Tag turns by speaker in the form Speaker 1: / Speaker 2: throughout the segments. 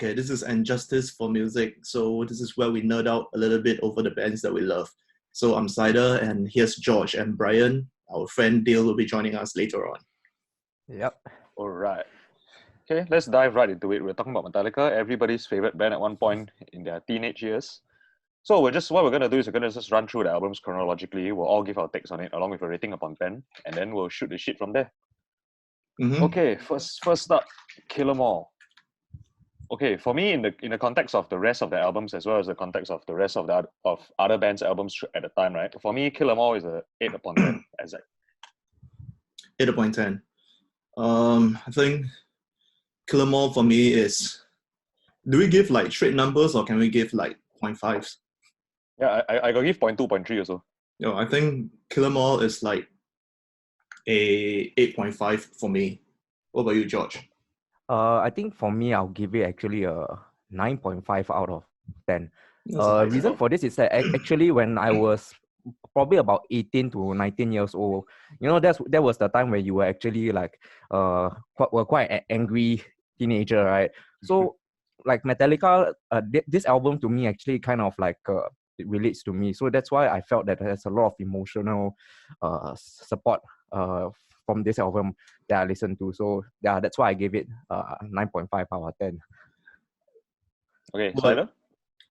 Speaker 1: Okay, this is Injustice for Music. So this is where we nerd out a little bit over the bands that we love. So I'm Cider, and here's George and Brian. Our friend Dale will be joining us later on.
Speaker 2: Yep.
Speaker 3: All right. Okay, let's dive right into it. We're talking about Metallica, everybody's favorite band at one point in their teenage years. So what we're gonna do is we're gonna just run through the albums chronologically. We'll all give our takes on it along with a rating upon 10, and then we'll shoot the shit from there.
Speaker 1: Mhm.
Speaker 3: Okay, first up, Kill 'Em All. Okay, for me, in the context of the rest of the albums as well as the context of the rest of the of other bands' albums at the time, right? For me, Kill 'Em All is a 8 upon 10 exact.
Speaker 1: 8 upon 10. I think Kill 'Em All for me is. Do we give like straight numbers or can we give like 0.5s?
Speaker 3: Yeah, I gotta give 0.2, 0.3 also.
Speaker 1: No, I think Kill 'Em All is like a 8.5 for me. What about you, George?
Speaker 2: I think for me, I'll give it actually a 9.5 out of 10.
Speaker 1: That's a high
Speaker 2: Reason
Speaker 1: score.
Speaker 2: for this is that actually when I was probably about 18 to 19 years old, that was the time where you were actually like were quite an angry teenager, right? So like Metallica, this album to me actually kind of like it relates to me. So that's why I felt that there's a lot of emotional support from this album that I listened to. So yeah, that's why I gave it 9.5 out of 10.
Speaker 3: Okay,
Speaker 1: But
Speaker 3: Cider?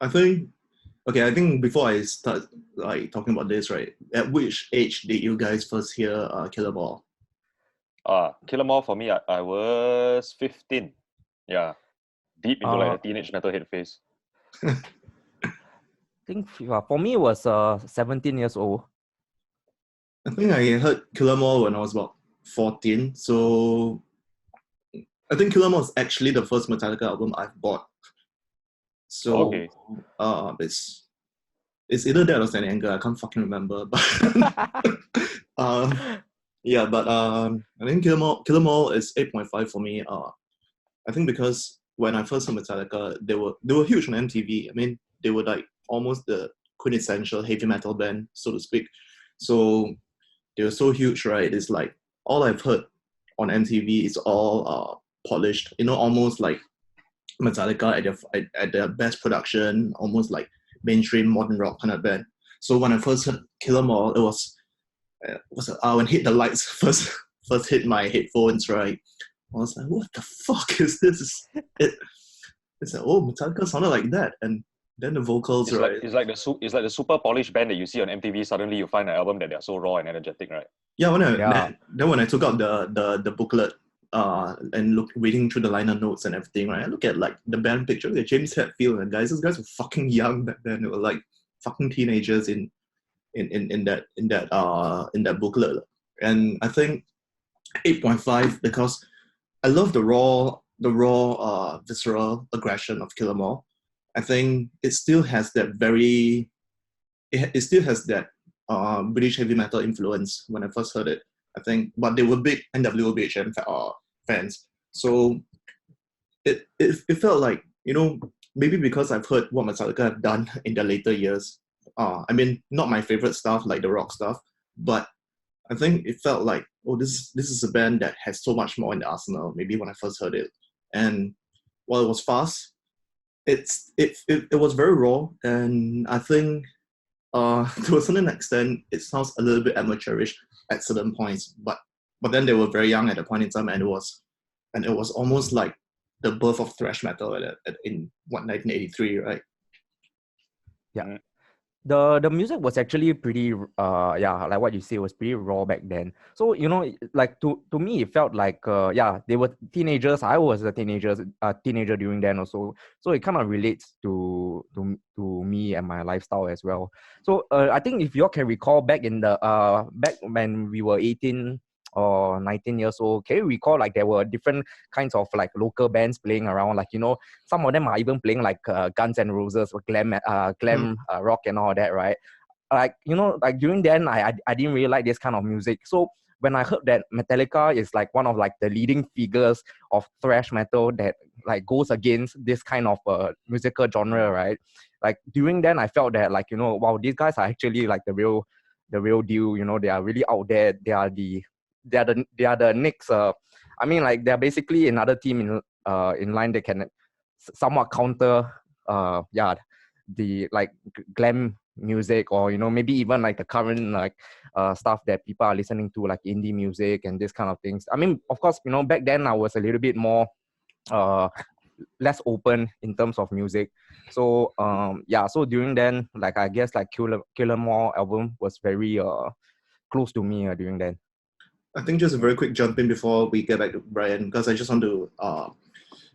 Speaker 1: I think before I start like talking about this, right? At which age did you guys first hear Kill 'Em All?
Speaker 3: Kill 'Em All for me, I was 15. Yeah. Deep into like a teenage metalhead phase.
Speaker 2: I think for me it was 17 years old.
Speaker 1: I think I heard Kill 'Em All when I was about 14. So I think Kill 'Em All is actually the first Metallica album I've bought. So
Speaker 3: Okay.
Speaker 1: it's either that or Stand Anger. I can't fucking remember. But yeah, but I think Kill 'Em All is 8.5 for me. I think because when I first heard Metallica, they were huge on MTV. I mean, they were like almost the quintessential heavy metal band, so to speak. So they were so huge, right? It's like all I've heard on MTV is all polished, almost like Metallica at their best production, almost like mainstream modern rock kind of band. So when I first heard Kill 'Em All, it was when Hit the Lights first hit my headphones, right? I was like, what the fuck is this? It's like, oh, Metallica sounded like that, and then the vocals,
Speaker 3: It's
Speaker 1: right?
Speaker 3: like it's like the super polished band that you see on MTV. Suddenly you find an album that they're so raw and energetic, right?
Speaker 1: Yeah, then when I took out the booklet and reading through the liner notes and everything, right? I look at like the band picture, look at James Hetfield and guys. Those guys were fucking young back then. They were like fucking teenagers in that booklet. And I think 8.5 because I love the raw visceral aggression of Kill 'Em All. I think it still has that it still has that British heavy metal influence when I first heard it. I think, but they were big NWBHM fans, so it felt like, maybe because I've heard what Metallica have done in their later years. I mean, not my favorite stuff like the rock stuff, but I think it felt like, oh, this is a band that has so much more in the arsenal. Maybe when I first heard it, and while it was fast, it was very raw, and I think to a certain extent, it sounds a little bit amateurish at certain points, but then they were very young at the point in time, and it was almost like the birth of thrash metal in 1983, right?
Speaker 2: Yeah. The music was actually pretty like what you say, was pretty raw back then. So like to me it felt like they were teenagers. I was a teenager during then also, so it kind of relates to me and my lifestyle as well. So I think if you all can recall back in the back when we were 18 or 19 years old, can you recall like there were different kinds of like local bands playing around, like some of them are even playing like Guns N' Roses or glam rock and all that, right? Like like during then I didn't really like this kind of music. So when I heard that Metallica is like one of like the leading figures of thrash metal that like goes against this kind of musical genre, right? Like during then I felt that like wow, these guys are actually like the real deal. They are really out there. They are the next I mean, like they're basically another team in line that can somewhat counter the like glam music, or maybe even like the current like stuff that people are listening to, like indie music and this kind of things. I mean, of course, back then I was a little bit more less open in terms of music. So so during then, like I guess like Killer More album was very close to me during then.
Speaker 1: I think just a very quick jump in before we get back to Brian, because I just want to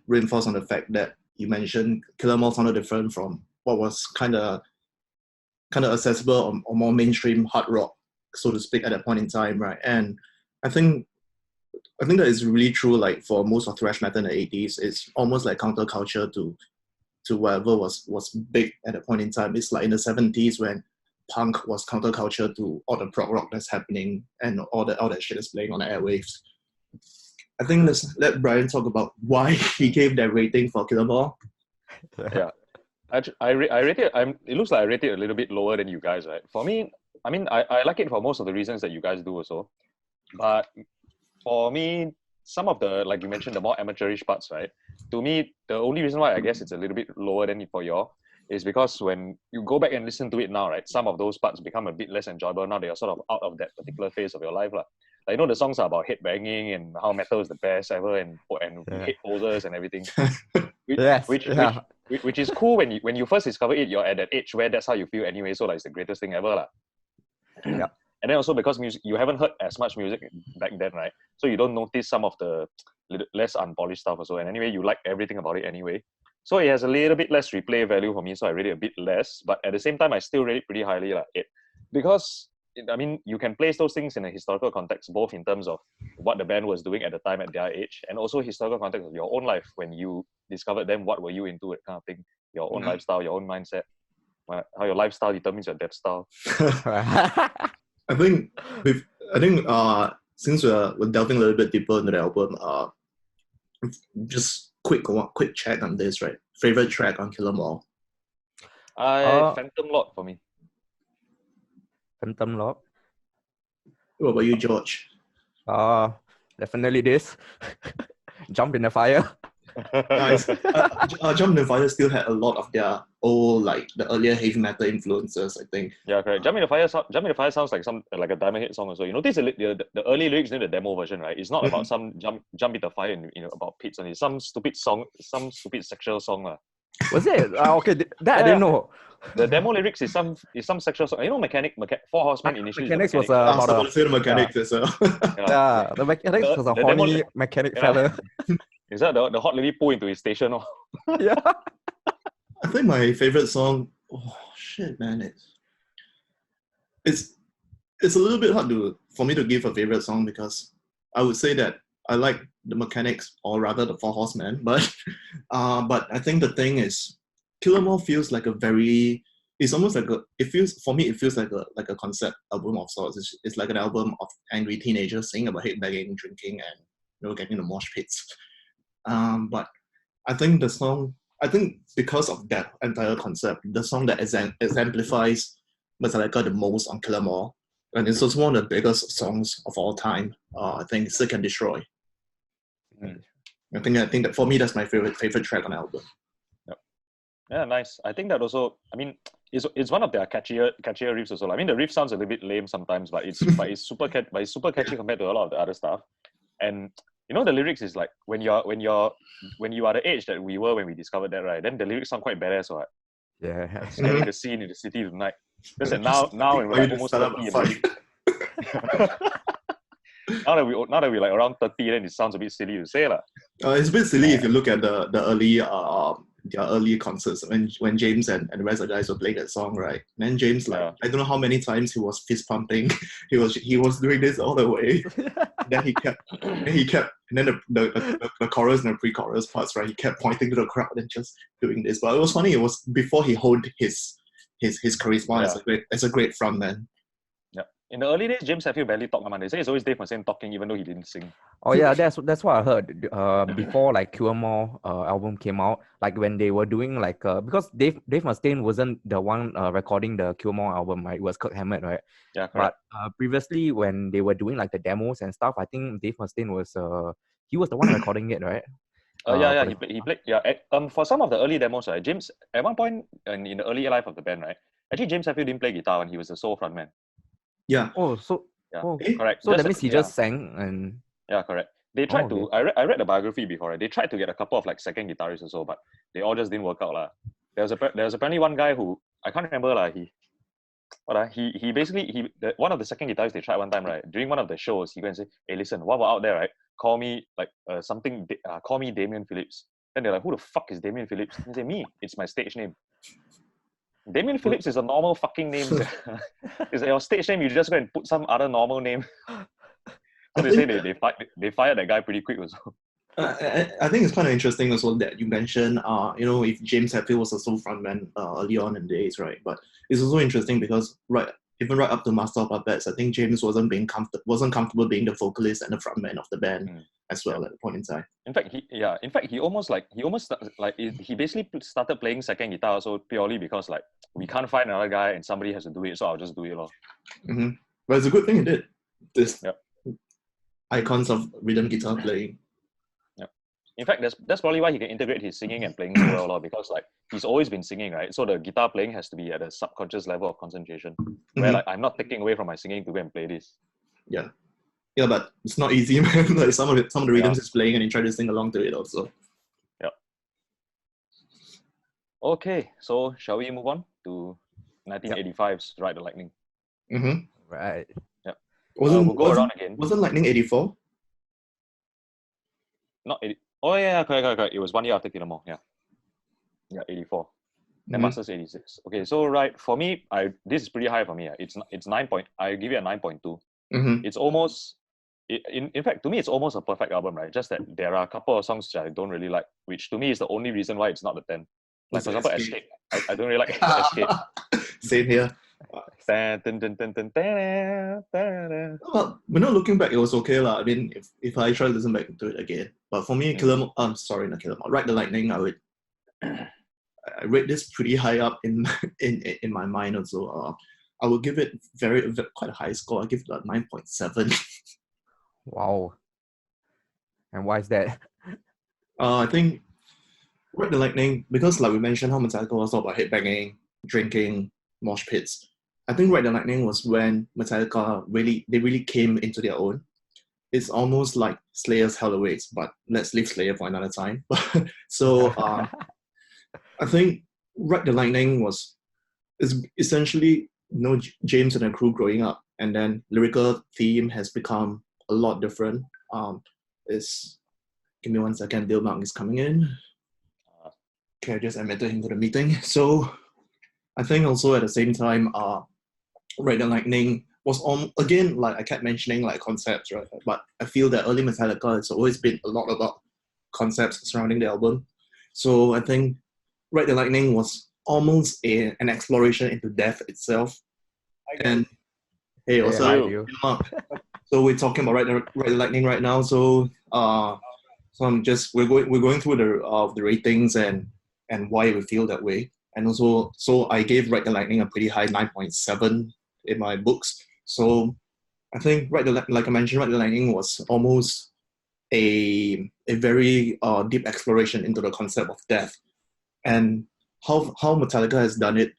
Speaker 1: reinforce on the fact that you mentioned Killer More sounded different from what was kind of accessible or more mainstream hard rock, so to speak, at that point in time, right? And I think that is really true. Like for most of thrash metal in the 80s, it's almost like counterculture to whatever was big at that point in time. It's like in the 70s when punk was counterculture to all the prog rock that's happening and all that shit is playing on the airwaves. I think let's let Brian talk about why he gave that rating for Killer More.
Speaker 3: Yeah, I rate it. It looks like I rate it a little bit lower than you guys, right? For me, I mean, I like it for most of the reasons that you guys do also, but for me, some of the, like you mentioned, the more amateurish parts, right? To me, the only reason why I guess it's a little bit lower than for y'all is because when you go back and listen to it now, right, some of those parts become a bit less enjoyable now that you're sort of out of that particular phase of your life. Like, the songs are about headbanging and how metal is the best ever and we hate posers and everything. Which is cool when you first discover it, you're at that age where that's how you feel anyway, so like it's the greatest thing ever.
Speaker 2: Yeah.
Speaker 3: And then also because music, you haven't heard as much music back then, right? So you don't notice some of the less unpolished stuff also. And anyway, you like everything about it anyway. So it has a little bit less replay value for me, so I rate it a bit less. But at the same time, I still rate it pretty highly. Because, I mean, you can place those things in a historical context, both in terms of what the band was doing at the time at their age, and also historical context of your own life. When you discovered them, what were you into, that kind of thing. Your own lifestyle, your own mindset. How your lifestyle determines your death style.
Speaker 1: I think since we're delving a little bit deeper into the album, just quick check on this, right? Favorite track on Killer More?
Speaker 3: Phantom Lord for me.
Speaker 2: Phantom Lord.
Speaker 1: What about you, George?
Speaker 2: Definitely this. Jump in the Fire.
Speaker 1: Nice. Jump in the Fire still had a lot of their old, like the earlier heavy metal influences, I think.
Speaker 3: Yeah, correct. Jump in the Fire sounds like a Diamond Head song also. You notice the early lyrics in the demo version, right? It's not about some jump in the fire and about pits, and it's some stupid sexual song.
Speaker 2: Was it? Okay, that I didn't know.
Speaker 3: The demo lyrics is some sexual song. You know, Mechanic Four Horsemen initially.
Speaker 2: Mechanics was about
Speaker 1: the Mechanics as well.
Speaker 2: The Mechanics was a horny mechanic fella.
Speaker 3: Is that the hot lady pull into his station?
Speaker 2: Yeah.
Speaker 1: I think my favorite song. Oh shit, man! It's a little bit hard for me to give a favorite song, because I would say that I like the Mechanics, or rather the Four Horsemen, but I think the thing is, Killer More feels like it's almost like it feels like a concept album of sorts. It's like an album of angry teenagers singing about headbanging, drinking, and getting the mosh pits. But I think because of that entire concept, the song that exemplifies Metallica the most on Killer More, and it's also one of the biggest songs of all time. I think Seek and Destroy. I think that for me, that's my favorite track on the album.
Speaker 3: Yep. Yeah, nice. I think that also, I mean, it's one of their catchier riffs also. I mean, the riff sounds a little bit lame sometimes, but it's super catchy compared to a lot of the other stuff. And the lyrics is like when you are the age that we were when we discovered that, right? Then the lyrics sound quite badass, right?
Speaker 2: Yeah.
Speaker 3: Scanning the scene in the city tonight. Just that now when we're like almost 30. Now that we're like around 30, then it sounds a bit silly to say.
Speaker 1: It's a bit silly if you look at the early their early concerts when James and the rest of the guys were playing that song, right? And then James, I don't know how many times he was fist pumping. he was doing this all the way. Then he kept, and then the chorus and the pre-chorus parts, right? He kept pointing to the crowd and just doing this. But it was funny. It was before he honed his charisma as a great frontman.
Speaker 3: Yeah. In the early days, James Hetfield barely talked. They say it's always Dave Mustaine talking, even though he didn't sing.
Speaker 2: Oh yeah, that's what I heard. Before like Killer More album came out, like when they were doing like because Dave Mustaine wasn't the one recording the Killer More album, right? It was Kirk Hammett, right?
Speaker 3: Yeah, correct.
Speaker 2: But previously when they were doing like the demos and stuff, I think Dave Mustaine was he was the one recording it, right?
Speaker 3: Yeah,
Speaker 2: for
Speaker 3: he played. Yeah, for some of the early demos, right, James at one point in the early life of the band, right, actually James Hetfield didn't play guitar when he was the sole frontman.
Speaker 1: Yeah.
Speaker 2: Oh, so
Speaker 3: Yeah,
Speaker 2: oh,
Speaker 3: correct.
Speaker 2: so
Speaker 3: Just
Speaker 2: that means he
Speaker 3: yeah,
Speaker 2: just sang and
Speaker 3: yeah, correct. They
Speaker 2: oh,
Speaker 3: tried
Speaker 2: okay.
Speaker 3: to. I read the biography before. Right? They tried to get a couple of like second guitarists or so, but they all just didn't work out lah. There was apparently one guy who I can't remember lah. He basically one of the second guitarists they tried one time, right, during one of the shows. He go and say, "Hey, listen, while we're out there, right, call me like call me Damien Phillips." Then they're like, "Who the fuck is Damien Phillips?" He say, "Me, it's my stage name." Damien Phillips is a normal fucking name. Is your stage name? You just go and put some other normal name. So they say they fired that guy pretty quick also.
Speaker 1: I think it's kind of interesting as well that you mentioned, if James Hetfield was a sole frontman early on in the days, right? But it's also interesting because even right up to Master of Puppets, I think James wasn't comfortable being the vocalist and the frontman of the band as well at the point in time.
Speaker 3: In fact, he almost he basically started playing second guitar so purely because like we can't find another guy and somebody has to do it, so I'll just do it, lor.
Speaker 1: Mm-hmm. But it's a good thing he did. This icons of rhythm guitar playing.
Speaker 3: In fact, that's probably why he can integrate his singing and playing so well, lor, because like he's always been singing, right? So the guitar playing has to be at a subconscious level of concentration, where like I'm not taking away from my singing to go and play this.
Speaker 1: Yeah, but it's not easy, man. Like some of the rhythms he's playing, and you try to sing along to it also.
Speaker 3: Yeah. Okay, so shall we move on to 1985's Ride the Lightning?
Speaker 1: Mm-hmm.
Speaker 2: Right.
Speaker 3: Yeah.
Speaker 1: We'll
Speaker 3: go around again.
Speaker 1: Wasn't Lightning 84?
Speaker 3: Not 80. Oh yeah, correct. It was 1 year after Kill 'Em All. Yeah, 84. Then Masters 86. Okay, so right for me, this is pretty high for me. It's 9 point. I give it a 9.2. It's almost. In fact, to me, it's almost a perfect album, right? Just that there are a couple of songs that I don't really like, which to me is the only reason why it's not the 10. Like for example, Escape. I don't really like Escape.
Speaker 1: Same here. Well, we're not looking back, it was okay lah. I mean, if I try to listen back to it again, but for me, Ride the Lightning, I rate this pretty high up in my mind also. I would give it quite a high score. I give it like 9.7.
Speaker 2: Wow. And why is that?
Speaker 1: I think Ride the Lightning, because like we mentioned how Metallica was all about headbanging, drinking, mosh pits. I think Ride the Lightning was when Metallica really came into their own. It's almost like Slayer's Hell Awaits, but let's leave Slayer for another time. So I think Ride the Lightning is essentially James and the crew growing up, and then lyrical theme has become a lot different. Give me 1 second, Bill Mark is coming in. Okay, I just admitted him to the meeting. So I think also at the same time, Ride the Lightning was again, like I kept mentioning, like concepts, right? But I feel that early Metallica has always been a lot about concepts surrounding the album. So I think Ride the Lightning was almost an exploration into death itself. And hey, also, so we're talking about Ride the Lightning right now. So we're going through the ratings and why we feel that way. And also, so I gave Ride the Lightning a pretty high 9.7 in my books. So I think like I mentioned, Ride the Lightning was almost a very deep exploration into the concept of death, and how Metallica has done it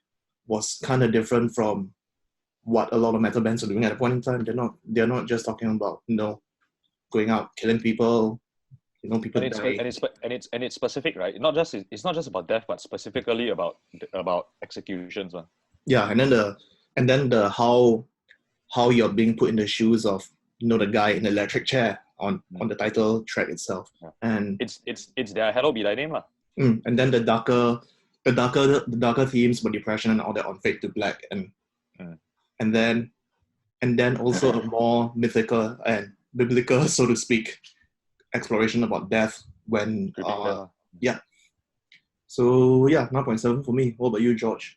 Speaker 1: was kind of different from what a lot of metal bands are doing at a point in time. They're not just talking about going out killing people. People die.
Speaker 3: And it's specific, right? It's not just about death, but specifically about executions, man.
Speaker 1: Yeah, and then the how you're being put in the shoes of the guy in the electric chair on the title track itself, and
Speaker 3: it's their Hello Be Thy Name, lah.
Speaker 1: And then the darker themes for depression and all that on Fade to Black, and then also a more mythical and biblical, so to speak, exploration about death when So 9.7 for me. What about you, George?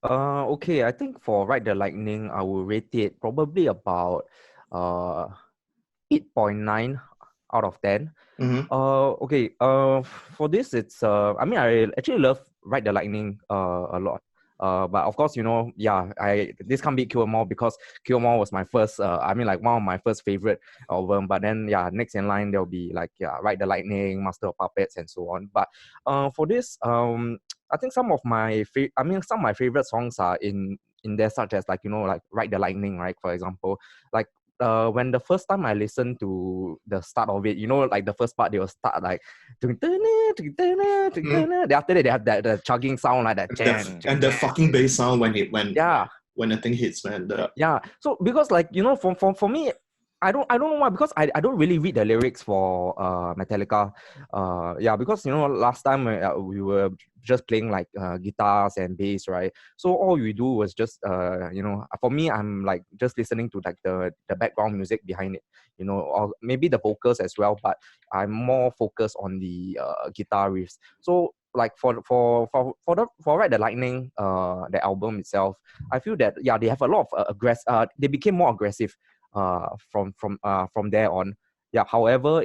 Speaker 2: Okay, I think for Ride the Lightning, I will rate it probably about 8.9 out of 10. Okay. For this, it's I mean, I actually love Ride the Lightning a lot. But of course, this can't beat Kill 'Em All because Kill 'Em All was my first, one of my first favorite album. But then, next in line there'll be Ride the Lightning, Master of Puppets, and so on. But for this, I think some of my favorite songs are in there, such as Ride the Lightning, right? For example, like when the first time I listened to the start of it, like the first part, they will start like, then after that they have that the chugging sound like that,
Speaker 1: And the fucking bass sound
Speaker 2: yeah,
Speaker 1: when the thing hits, man.
Speaker 2: yeah. So because for me, I don't know why, because I don't really read the lyrics for Metallica. Because last time we were just playing guitars and bass, right? So all we do was just for me, I'm like just listening to like the background music behind it, or maybe the vocals as well, but I'm more focused on the guitar riffs. So like for Ride the Lightning, the album itself, I feel that they have a lot of they became more aggressive from there on. However,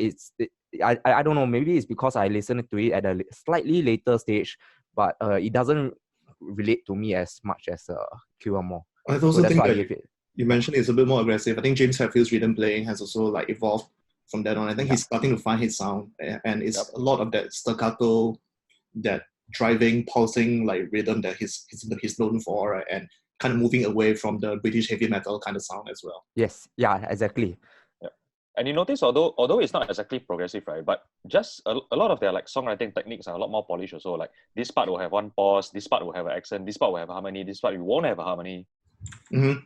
Speaker 2: I don't know, maybe it's because I listened to it at a slightly later stage, but it doesn't relate to me as much as Kill 'Em All.
Speaker 1: I also
Speaker 2: that's
Speaker 1: think
Speaker 2: why I
Speaker 1: that
Speaker 2: give it.
Speaker 1: you mentioned it's a bit more aggressive. I think James Hetfield's rhythm playing has also like evolved from that on. I think he's starting to find his sound, and it's a lot of that staccato, that driving, pulsing like rhythm that he's known for, right? And kind of moving away from the British heavy metal kind of sound as well.
Speaker 2: Yes, yeah, exactly.
Speaker 3: And you notice, although it's not exactly progressive, right? But just a lot of their like songwriting techniques are a lot more polished also. Like this part will have one pause, this part will have an accent, this part will have a harmony, this part you won't have a harmony.
Speaker 1: Mm-hmm.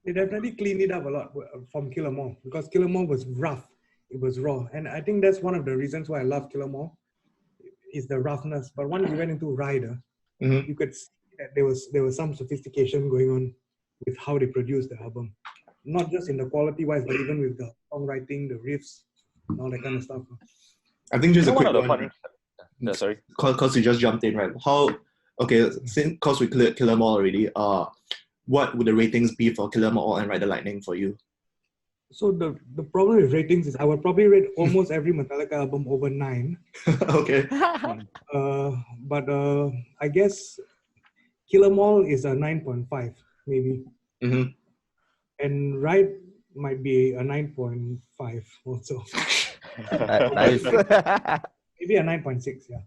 Speaker 4: They definitely cleaned it up a lot from Kill 'Em All, because Kill 'Em All was rough, it was raw, and I think that's one of the reasons why I love Kill 'Em All, is the roughness. But once you went into Rider, you could see that there was some sophistication going on with how they produced the album. Not just in the quality wise, but even with the songwriting, the riffs, and all that kind of stuff.
Speaker 1: I think just a quick
Speaker 3: one.
Speaker 1: one.
Speaker 3: Sorry.
Speaker 1: Because you just jumped in, right? Because we cleared Kill 'Em All already, what would the ratings be for Kill 'Em All and Ride the Lightning for you?
Speaker 4: So the problem with ratings is I would probably rate almost every Metallica album over 9.
Speaker 1: Okay.
Speaker 4: But I guess Kill 'Em All is a 9.5, maybe.
Speaker 1: Mm-hmm.
Speaker 4: And Ride might be a 9.5 also.
Speaker 2: Nice.
Speaker 4: Maybe a 9.6, yeah.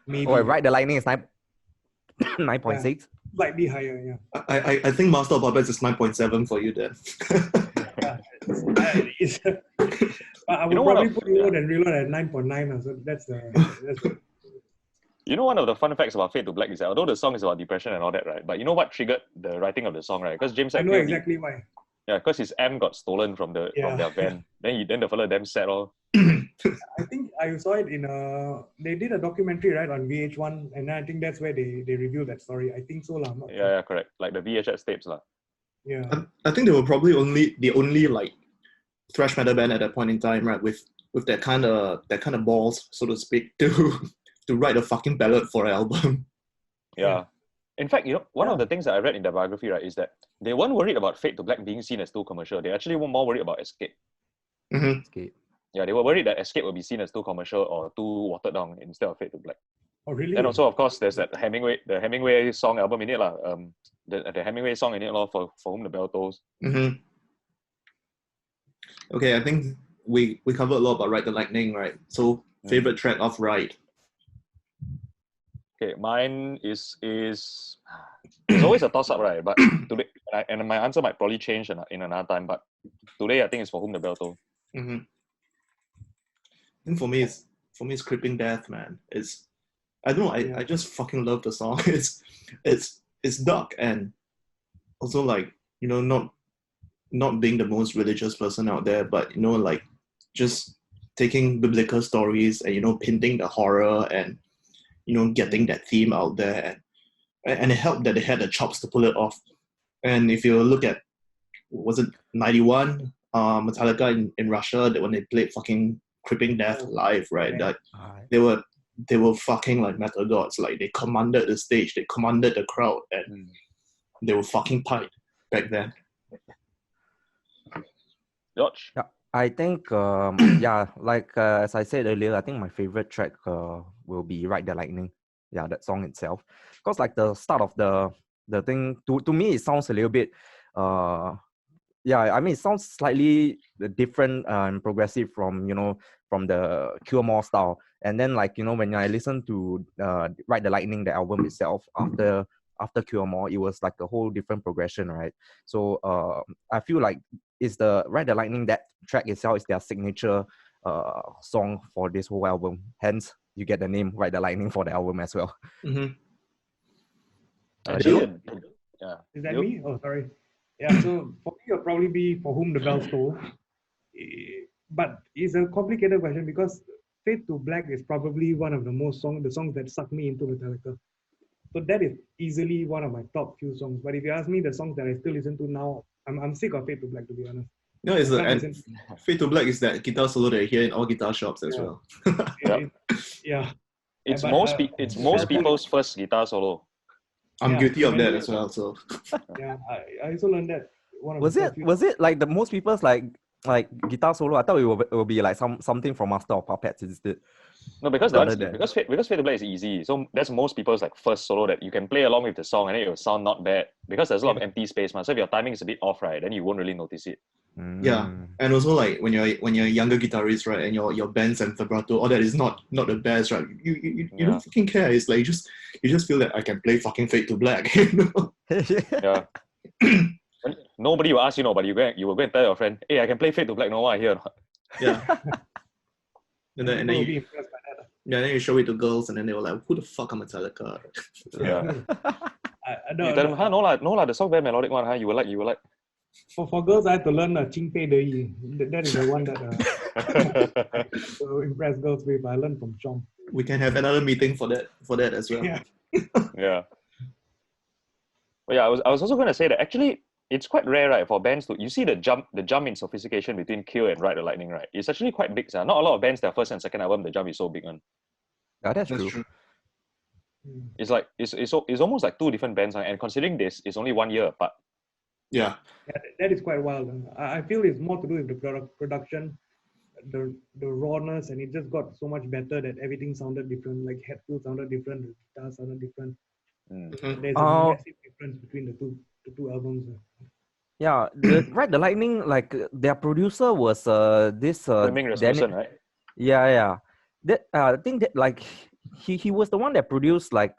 Speaker 4: Maybe.
Speaker 2: Oh, Ride the Lightning is 9.6.
Speaker 4: Slightly higher, yeah.
Speaker 1: I think Master of Puppets is 9.7 for you then.
Speaker 4: I would probably put Reload and Reload at 9.9. So that's the
Speaker 3: You know, one of the fun facts about Fade to Black is that although the song is about depression and all that, right? But you know what triggered the writing of the song, right? Because James,
Speaker 4: I know exactly why.
Speaker 3: Yeah, because his amp got stolen from their van. Then the fella damn sad all.
Speaker 4: I think I saw it in they did a documentary, right, on VH1, and I think that's where they revealed that story. I think so, lah.
Speaker 3: Yeah, correct. Like the VHS tapes, lah.
Speaker 4: Yeah.
Speaker 1: I think they were probably the only like thrash metal band at that point in time, right? With that kind of balls, so to speak, to write a fucking ballad for an album.
Speaker 3: Yeah. In fact, one of the things that I read in the biography, right, is that they weren't worried about Fade to Black being seen as too commercial. They actually were more worried about Escape.
Speaker 1: Mm-hmm.
Speaker 2: Escape.
Speaker 3: Yeah, they were worried that Escape would be seen as too commercial or too watered down instead of Fade to Black.
Speaker 4: Oh, really?
Speaker 3: And also, of course, there's that Hemingway song album in it, lah. The Hemingway song in it, for Whom the Bell Tolls.
Speaker 1: Mm-hmm. Okay, I think we covered a lot about Ride the Lightning, right? So favorite track of Ride.
Speaker 3: Okay, mine is it's always a toss up, right? But today, and my answer might probably change in another time. But today, I think it's For Whom the Bell Tolls.
Speaker 1: Mm-hmm. I think for me, it's Creeping Death, man. I don't know. I just fucking love the song. It's dark and also like not being the most religious person out there, but like just taking biblical stories and painting the horror and getting that theme out there, and it helped that they had the chops to pull it off. And if you look at, was it 91 Metallica in Russia, that when they played fucking Creeping Death live, right? That they were fucking like metal gods. Like they commanded the stage, they commanded the crowd, and they were fucking tight back then.
Speaker 3: George?
Speaker 2: Yeah, I think as I said earlier, I think my favorite track will be Ride the Lightning. that song itself. Because like the start of the thing, to me it sounds a little bit I mean, it sounds slightly different and progressive from from the Cure More style. And then like when I listen to Ride the Lightning, the album itself, after Cure More, it was like a whole different progression, right? So I feel like it's the Ride the Lightning, that track itself is their signature song for this whole album. Hence, you get the name Ride the Lightning for the album as well.
Speaker 1: Mm-hmm.
Speaker 3: Actually, yeah.
Speaker 4: Is that
Speaker 3: You?
Speaker 4: me? Oh, sorry. Yeah, so for me, it'll probably be For Whom the Bells Toll. But it's a complicated question because Fade to Black is probably one of the songs that suck me into Metallica. So that is easily one of my top few songs. But if you ask me the songs that I still listen to now, I'm sick of Fade to Black, to be honest.
Speaker 1: No, it's
Speaker 4: I
Speaker 1: the
Speaker 4: can't
Speaker 1: and
Speaker 4: listen-
Speaker 1: Fade to Black is that guitar solo that you hear in all guitar shops as
Speaker 4: Yeah.
Speaker 1: well.
Speaker 4: Yeah.
Speaker 3: It's
Speaker 4: but,
Speaker 3: it's most people's first guitar solo.
Speaker 1: I'm
Speaker 4: Yeah,
Speaker 1: guilty of that
Speaker 4: many-
Speaker 1: as well. So
Speaker 4: Yeah, I also learned that.
Speaker 2: Was it like the most people's like guitar solo? I thought it will be like something from Master of Puppets instead.
Speaker 3: No, because
Speaker 2: Rather
Speaker 3: that's
Speaker 2: than-
Speaker 3: because Fade to Black is easy. So that's most people's like first solo that you can play along with the song and then it will sound not bad because there's a lot of empty space, man. So if your timing is a bit off, right, then you won't really notice it.
Speaker 1: yeah, and also like when you're a younger guitarist, right, and your bends and vibrato, all that is not the best, right? You
Speaker 3: Yeah.
Speaker 1: don't fucking care. It's like you just feel that I can play fucking Fade to Black, you know?
Speaker 3: Yeah. Nobody will ask you, but you will go and tell your friend, hey, I can play Fade to Black, no one here.
Speaker 1: Yeah. and then
Speaker 4: People will be
Speaker 1: you,
Speaker 4: impressed by that.
Speaker 1: yeah, then you show it to girls, and then they were like, "Who the fuck are Metallica?"
Speaker 3: Yeah.
Speaker 4: I
Speaker 3: You
Speaker 4: don't,
Speaker 3: tell them, no lah, the song very melodic one, you will like.
Speaker 4: for girls, I had to learn Ching Pei De Yi. That is the one that to impress girls with. I learned from Chong.
Speaker 1: We can have another meeting for that as well.
Speaker 4: Yeah.
Speaker 3: Yeah. But yeah, I was also going to say that actually it's quite rare, right, for bands to you see the jump in sophistication between Cure and Ride the Lightning, right? It's actually quite big. Not a lot of bands, their first and second album, the jump is so big one.
Speaker 2: Yeah, that's
Speaker 1: That's
Speaker 2: true.
Speaker 1: true.
Speaker 3: It's like it's almost like two different bands, and considering this, it's only 1 year apart.
Speaker 1: Yeah.
Speaker 4: That is quite wild. I feel it's more to do with the production, the rawness, and it just got so much better that everything sounded different. Like Headfield sounded different, the guitar sounded different.
Speaker 1: Mhm.
Speaker 4: There's a massive difference between the two albums.
Speaker 2: Yeah, the Ride the Lightning, like their producer was this
Speaker 3: Fleming Rasmussen, right?
Speaker 2: Yeah. That I think that like he was the one that produced like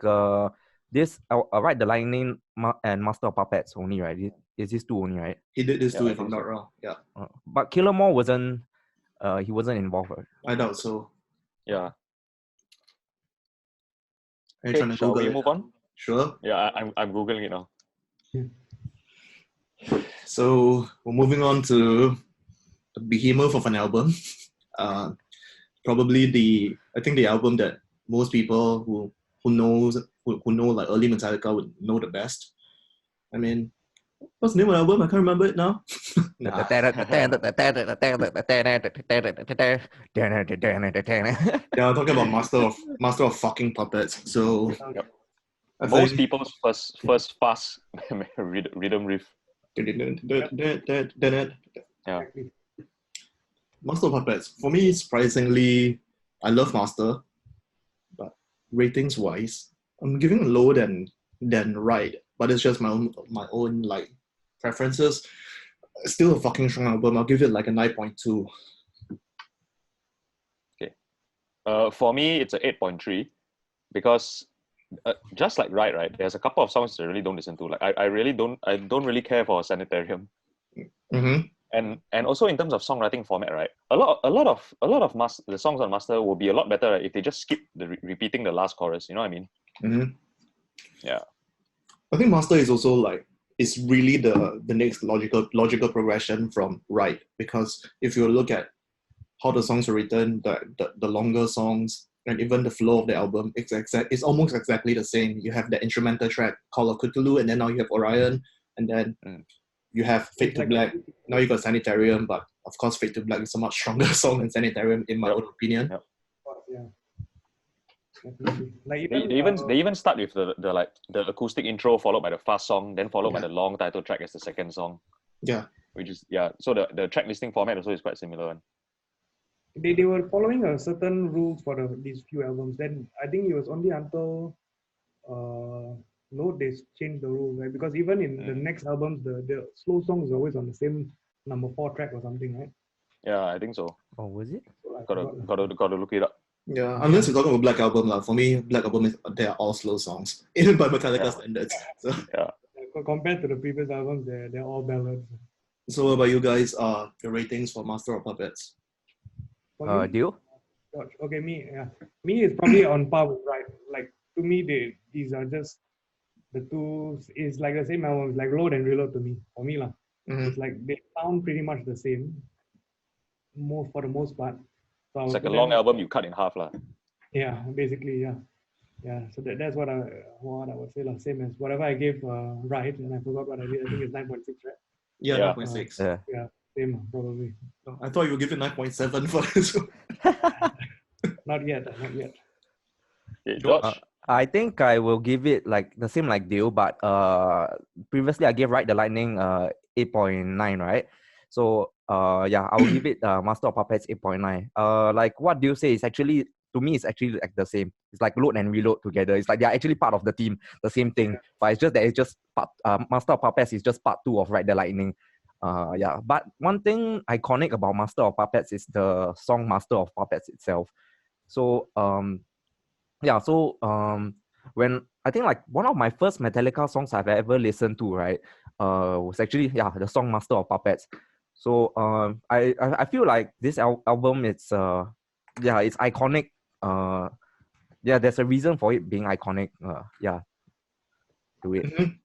Speaker 2: this Ride the Lightning and Master of Puppets only, right? Is this two only, right?
Speaker 1: He did this
Speaker 3: Yeah,
Speaker 1: too,
Speaker 3: I
Speaker 1: if I'm
Speaker 3: think
Speaker 1: not
Speaker 3: so.
Speaker 1: wrong. Yeah,
Speaker 2: But Killer More wasn't he wasn't involved. Right?
Speaker 1: I doubt so.
Speaker 3: Yeah.
Speaker 1: Are you
Speaker 3: Okay,
Speaker 1: trying to
Speaker 3: shall
Speaker 1: Google
Speaker 3: we
Speaker 1: it?
Speaker 3: move on?
Speaker 1: Sure.
Speaker 3: Yeah, I'm googling it now.
Speaker 1: So we're moving on to a behemoth of an album. Probably I think the album that most people who know like early Metallica would know the best. I mean, what's the name of the album? I can't remember it now. Nah. Yeah, I'm talking about Master of fucking Puppets. So
Speaker 3: Yep.
Speaker 1: I
Speaker 3: Most
Speaker 1: think
Speaker 3: people's first fast rhythm riff. Yeah.
Speaker 1: Master of Puppets. For me, surprisingly, I love Master, but ratings wise, I'm giving lower than right. But it's just my own like preferences. Still a fucking strong album. I'll give it like a 9.2.
Speaker 3: For me, it's a 8.3 because just like right, there's a couple of songs I really don't listen to. Like I don't really care for Sanitarium.
Speaker 1: Mm-hmm.
Speaker 3: And also in terms of songwriting format, right? A lot of the songs on Master will be a lot better if they just skip the repeating the last chorus. You know what I mean?
Speaker 1: Mm-hmm.
Speaker 3: Yeah.
Speaker 1: I think Master is also like it's really the next logical progression from Right, because if you look at how the songs are written, the longer songs, and even the flow of the album, it's almost exactly the same. You have the instrumental track Call of Cthulhu, and then now you have Orion, and then you have Fade to Black. Now you got Sanitarium, but of course Fade to Black is a much stronger song than Sanitarium in my own opinion.
Speaker 3: Yep.
Speaker 4: Yeah. Definitely. Like
Speaker 3: They even start with the acoustic intro followed by the fast song, then followed by the long title track as the second song.
Speaker 1: Yeah.
Speaker 3: Which is so the track listing format also is quite similar.
Speaker 4: they were following a certain rules for these few albums. Then I think it was only until note, they changed the rules, right? Because even in the next albums, the slow song is always on the same number 4 track or something, right?
Speaker 3: Yeah, I think so.
Speaker 2: Oh, was it?
Speaker 4: So I
Speaker 3: Gotta,
Speaker 4: forgot.
Speaker 3: gotta look it up.
Speaker 1: Yeah, unless you're talking about Black Album, for me, Black Album they are all slow songs, even by Metallica standards. So,
Speaker 3: Yeah.
Speaker 4: Compared to the previous albums, they're all ballads.
Speaker 1: so what about you guys? Your ratings for Master of Puppets?
Speaker 4: For you,
Speaker 2: Dio?
Speaker 4: George, okay, me is probably on par with Right. Like to me, these are just the two is like the same albums, like Load and Reload to me. For me, lah,
Speaker 1: Mhm.
Speaker 4: it's like they sound pretty much the same, more for the most part. So I
Speaker 3: It's
Speaker 4: would
Speaker 3: like a
Speaker 4: put
Speaker 3: long
Speaker 4: them,
Speaker 3: album you cut in half. lah.
Speaker 4: yeah, basically, yeah. Yeah, so that's what I would say, like, same as whatever I gave Right, and I forgot what I did. I think it's 9.6, right?
Speaker 1: Yeah,
Speaker 3: Yeah.
Speaker 1: 9.6.
Speaker 2: Yeah.
Speaker 4: Yeah, same probably.
Speaker 1: I thought you would give it 9.7 for this one.
Speaker 4: Not yet, not yet.
Speaker 3: Okay,
Speaker 1: George?
Speaker 3: George?
Speaker 2: I think I will give it like the same like Dio, but previously I gave Ride the Lightning 8.9, right? So yeah, I will give it Master of Puppets 8.9. Like what Dio say is actually, to me, it's actually like the same. It's like Load and Reload together. It's like they're actually part of the team, the same thing. But it's just that it's just part. Master of Puppets is just part 2 of Ride the Lightning. Yeah. But one thing iconic about Master of Puppets is the song Master of Puppets itself. So yeah, so when I think like one of my first Metallica songs I've ever listened to, right, was actually the song Master of Puppets. So I feel like this album, it's it's iconic. There's a reason for it being iconic. To it.
Speaker 1: Mhm.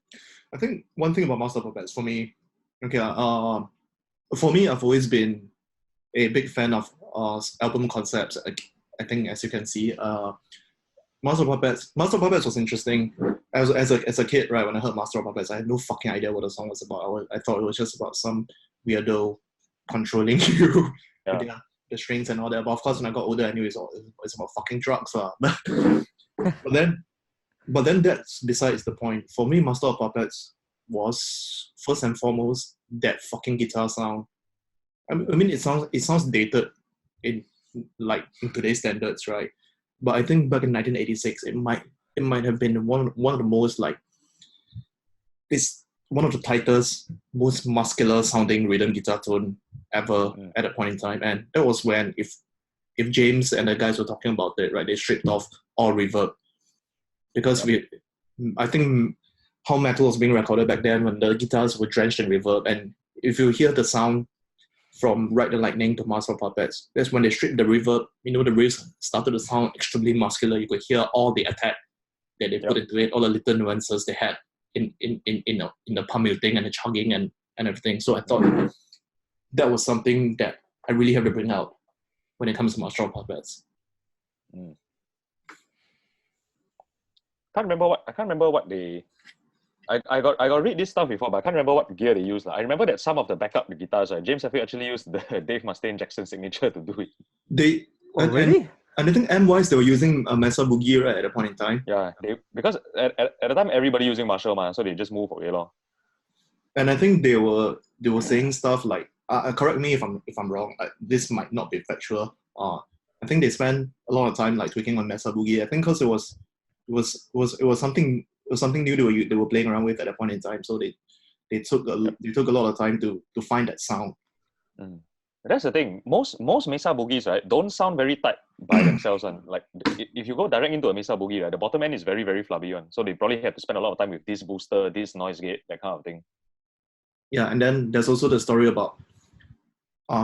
Speaker 1: I think one thing about Master of Puppets for me, for me, I've always been a big fan of album concepts. I think, as you can see, Master of Puppets was interesting. As a kid, right, when I heard Master of Puppets, I had no fucking idea what the song was about. I thought it was just about some weirdo controlling you
Speaker 3: Yeah.
Speaker 1: with the strings and all that. But of course, when I got older, I knew it's about fucking drugs. But then that's besides the point. For me, Master of Puppets was first and foremost that fucking guitar sound. I mean, it sounds dated in today's standards, right? But I think back in 1986, it might have been one of the most it's one of the tightest, most muscular sounding rhythm guitar tone ever at that point in time. And that was when if James and the guys were talking about it, right, they stripped off all reverb because I think how metal was being recorded back then when the guitars were drenched in reverb, and if you hear the sound from Ride the Lightning to Master of Puppets, that's when they stripped the reverb. The riffs started to sound extremely muscular. You could hear all the attack that they put into it, all the little nuances they had in the pummeling and the chugging and everything. So I thought that was something that I really have to bring out when it comes to Master of Puppets.
Speaker 3: I can't remember what they. I got read this stuff before, but I can't remember what gear they used. I remember that some of the backup guitars, James Hetfield actually used the Dave Mustaine Jackson signature to do it.
Speaker 2: Really?
Speaker 1: And I think M-Wise, they were using a Mesa Boogie, right, at a point in time.
Speaker 3: Yeah, because at the time everybody using Marshall, so they just move away, lor.
Speaker 1: And I think they were saying stuff like, correct me if I'm wrong. This might not be factual. I think they spent a lot of time tweaking on Mesa Boogie. I think because it was something new they were playing around with at that point in time. So they took a lot of time to find that sound.
Speaker 3: That's the thing. Most Mesa Boogies, right, don't sound very tight by themselves. Like if you go direct into a Mesa Boogie, right, the bottom end is very, very flubby one. So they probably have to spend a lot of time with this booster, this noise gate, that kind of thing.
Speaker 1: Yeah, and then there's also the story about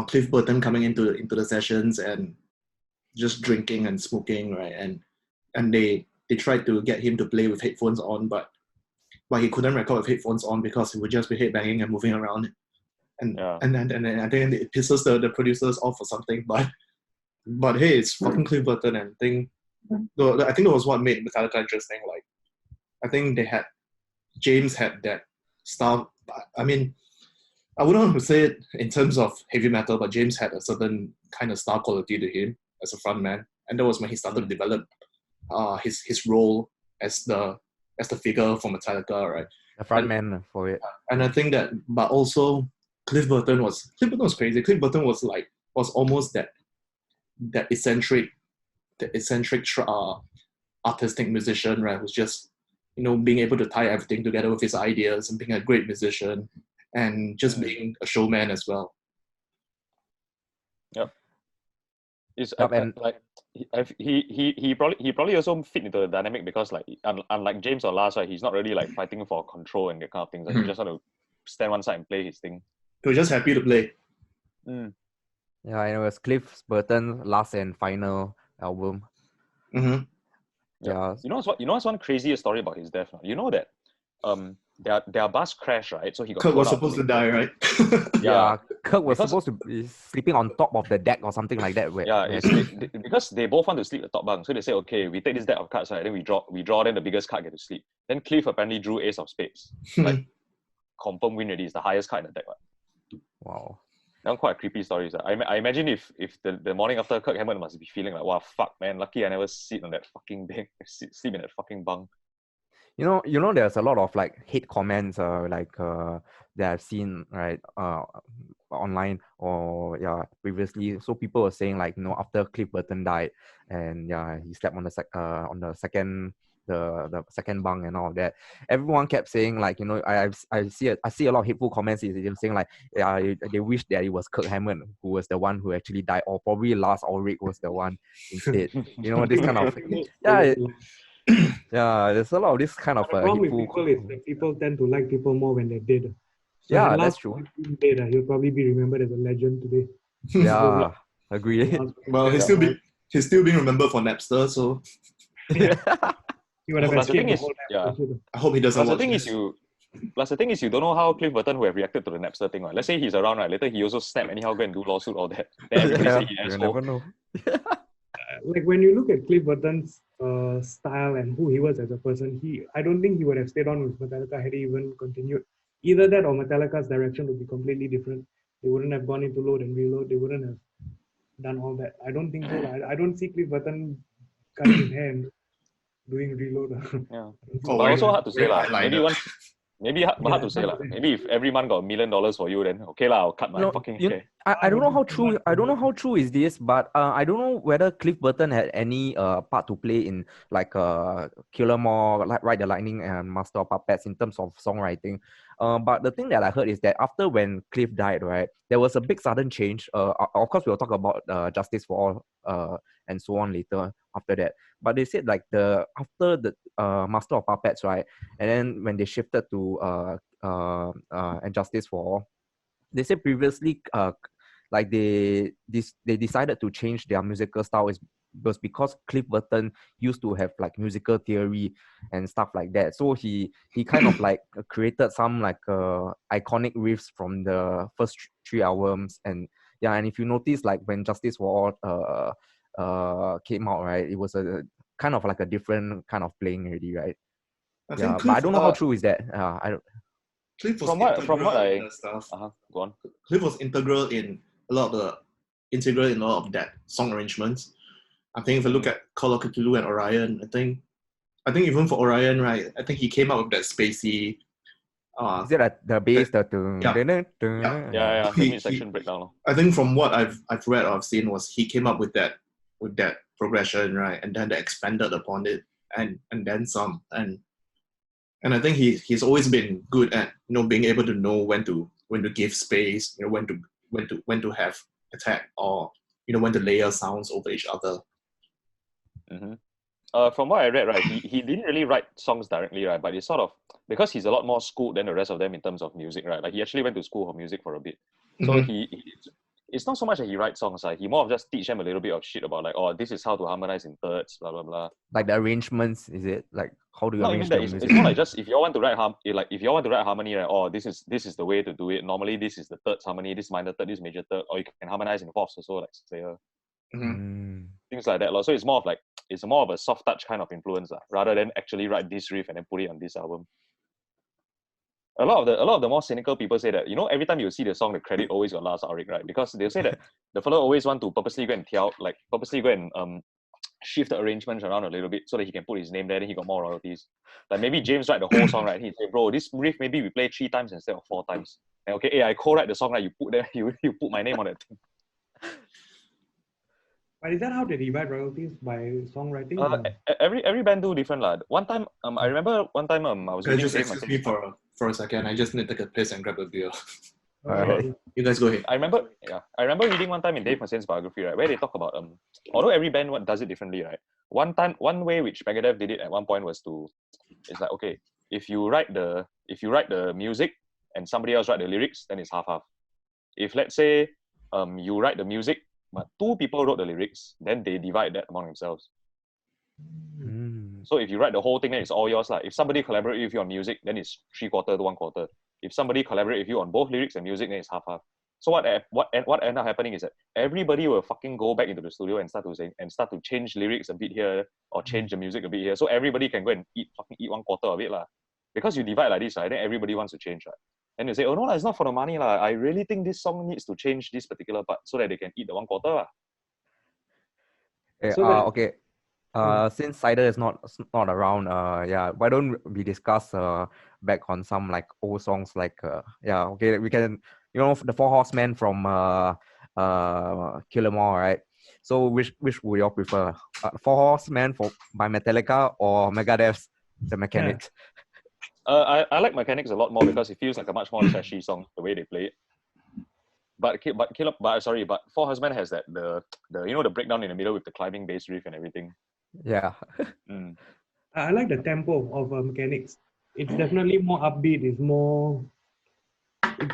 Speaker 1: Cliff Burton coming into the sessions and just drinking and smoking, right? And they tried to get him to play with headphones on, but he couldn't record with headphones on because he would just be headbanging and moving around. And I think it pisses the producers off or something. But hey, it's fucking Cliff Burton, and I think that was what made Metallica interesting. Like, I think James had that style. I mean, I wouldn't want to say it in terms of heavy metal, but James had a certain kind of star quality to him as a frontman, and that was when he started to develop his role as the figure for Metallica, right?
Speaker 2: The frontman for it.
Speaker 1: And I think that, but also Cliff Burton was crazy. Cliff Burton was almost that eccentric artistic musician, right? Who's just being able to tie everything together with his ideas and being a great musician and just being a showman as well.
Speaker 3: Yep. It's
Speaker 2: and
Speaker 3: like he probably also fit into the dynamic because like unlike James or Lars, right, he's not really like fighting for control and that kind of things. Like, he just want to stand one side and play his thing.
Speaker 1: He was just happy to play.
Speaker 2: yeah, and it was Cliff Burton's last and final album.
Speaker 1: Mm-hmm.
Speaker 2: Yeah.
Speaker 3: You know what's one crazy story about his death? You know that their bus crashed, right? So he got
Speaker 1: Kurt was
Speaker 3: thrown out
Speaker 1: supposed to die, right?
Speaker 2: Yeah, Kirk was
Speaker 3: because-
Speaker 2: supposed to be sleeping on top of the deck or something like that.
Speaker 3: Yeah, because they both want to sleep the top bunk. So they say, okay, we take this deck of cards, right? Then we draw, then the biggest card get to sleep. Then Cliff apparently drew Ace of Spades. Like, confirm win already. It's the highest card in the deck. Right?
Speaker 2: Wow.
Speaker 3: That one quite a creepy story. I imagine if the morning after, Kirk Hammett must be feeling like, wow, fuck, man, lucky I never sit on that fucking bed, sleep in that fucking bunk.
Speaker 2: You know, there's a lot of like hate comments, that I've seen right, online or previously. So people were saying like, after Cliff Burton died, and he slept on the second bunk and all of that. Everyone kept saying like, I see a lot of hateful comments. Them saying like, they wish that it was Kirk Hammett who was the one who actually died, or probably Lars Ulrich was the one instead. This kind of there's a lot of this kind of
Speaker 4: The problem with
Speaker 2: hateful.
Speaker 4: people is that people tend to like people more when they're dead. So
Speaker 2: Yeah,
Speaker 4: had
Speaker 2: that's
Speaker 4: Lars
Speaker 2: true.
Speaker 4: been dead, he'll probably be remembered as a legend today.
Speaker 2: Yeah, agree.
Speaker 1: Well, he's still being remembered for Napster, so
Speaker 4: He would have
Speaker 3: Plus the thing
Speaker 4: escaped the
Speaker 3: is,
Speaker 4: whole time.
Speaker 1: I hope he doesn't
Speaker 3: Plus the
Speaker 1: watch
Speaker 3: thing
Speaker 1: this.
Speaker 3: is, you don't know how Cliff Burton would have reacted to the Napster thing, right? Let's say he's around, right? Later he also snap anyhow, go and do lawsuit, all that. Then everybody say he
Speaker 2: You
Speaker 3: asshole.
Speaker 2: never know.
Speaker 4: Like when you look at Cliff Burton's style and who he was as a person, I don't think he would have stayed on with Metallica had he even continued. Either that or Metallica's direction would be completely different. They wouldn't have gone into load and reload. They wouldn't have done all that. I don't think so. I don't see Cliff Burton cutting his hair and doing reload.
Speaker 3: Yeah.
Speaker 1: Oh,
Speaker 3: But also hard to say,
Speaker 1: wearing eyeliner.
Speaker 3: hard to say, maybe if every month got $1 million for you, then okay lah, I'll cut my fucking hair.
Speaker 2: I don't know how true. I don't know how true is this, but I don't know whether Cliff Burton had any part to play in like Killer More, like Ride the Lightning and Master of Puppets in terms of songwriting. But the thing that I heard is that after when Cliff died, right, there was a big sudden change. Of course, we'll talk about Justice for All and so on later after that. But they said like after the Master of Puppets, right, and then when they shifted to and Justice for All, they said previously like they decided to change their musical style was because Cliff Burton used to have like musical theory and stuff like that. So he kind of like created some like iconic riffs from the first three albums, and if you notice like when Justice for All came out, right, it was a kind of like a different kind of playing already, right?
Speaker 1: I think
Speaker 2: But
Speaker 1: Cliff,
Speaker 2: I don't know how true is that. I don't.
Speaker 1: Cliff was
Speaker 3: From what
Speaker 1: integral
Speaker 3: I
Speaker 1: in that stuff.
Speaker 3: go on.
Speaker 1: Cliff was integral in a lot of that song arrangements. I think if you look at Call of Cthulhu and Orion, I think even for Orion, right, I think he came up with that spacey.
Speaker 2: Is it like the bass?
Speaker 3: Yeah, the mid-section breakdown.
Speaker 1: I think from what I've read or I've seen was he came up with that progression, right, and then they expanded upon it and then some, and I think he's always been good at being able to know when to give space, when to have attack, or when to layer sounds over each other.
Speaker 3: From what I read, right, he didn't really write songs directly, right, but it's sort of because he's a lot more schooled than the rest of them in terms of music, right. Like he actually went to school for music for a bit, so it's not so much that he writes songs, like he more of just teach them a little bit of shit about like, oh, this is how to harmonize in thirds, blah blah blah.
Speaker 2: Like the arrangements, is it like how do you arrange the music?
Speaker 3: It's more like just if you want to write if you want to write harmony, right? Oh, this is the way to do it. Normally, this is the third harmony, this minor third, this major third, or you can harmonize in fourths also, like Slayer, things like that. So it's more of a soft touch kind of influence, rather than actually write this riff and then put it on this album. A lot of the more cynical people say that, every time you see the song, the credit always got Lars Ulrich, right? Because they'll say that the fellow always want to purposely go and shift the arrangements around a little bit so that he can put his name there, then he got more royalties. Like maybe James write the whole song, right? He'd say, bro, this riff maybe we play 3 times instead of 4 times. And okay, I co-write the song, right? You put my name on it.
Speaker 4: But is that how they divide royalties by songwriting?
Speaker 3: Every band do different lah. One time, I remember one time I was
Speaker 1: Can you
Speaker 3: reading
Speaker 1: just
Speaker 3: Dave
Speaker 1: excuse me
Speaker 3: Mustaine.
Speaker 1: for a second? I just need to take a piss and grab a beer.
Speaker 2: Alright.
Speaker 1: You guys go ahead.
Speaker 3: I remember reading one time in Dave Mustaine's biography, right, where they talk about although every band does it differently, right? One way which Megadeth did it at one point was it's like, okay, if you write the music and somebody else write the lyrics, then it's half. If let's say you write the music but two people wrote the lyrics, then they divide that among themselves.
Speaker 2: Mm.
Speaker 3: So if you write the whole thing, then it's all yours. Like if somebody collaborate with you on music, then it's 3/4 to 1/4. If somebody collaborate with you on both lyrics and music, then it's half. So what ended up happening is that everybody will fucking go back into the studio and start to change lyrics a bit here or change the music a bit here. So everybody can go and eat 1/4 of it lah. Because you divide like this, right? Then everybody wants to change, right? And you say, oh no, it's not for the money lah. I really think this song needs to change this particular part so that they can eat the 1/4 lah.
Speaker 2: Okay,
Speaker 4: So that-
Speaker 2: okay. Since Cider is not around, yeah, why don't we discuss back on some like old songs like yeah, okay, we can, you know, the Four Horsemen from Kill 'Em All, right? So which would you all prefer? Four Horsemen by Metallica or Megadeth's The Mechanics?
Speaker 3: I like Mechanics a lot more because it feels like a much more trashy song the way they play it. But Four Horsemen has that the you know the breakdown in the middle with the climbing bass riff and everything.
Speaker 2: Yeah.
Speaker 4: I like the tempo of Mechanics. It's definitely more upbeat. It's more.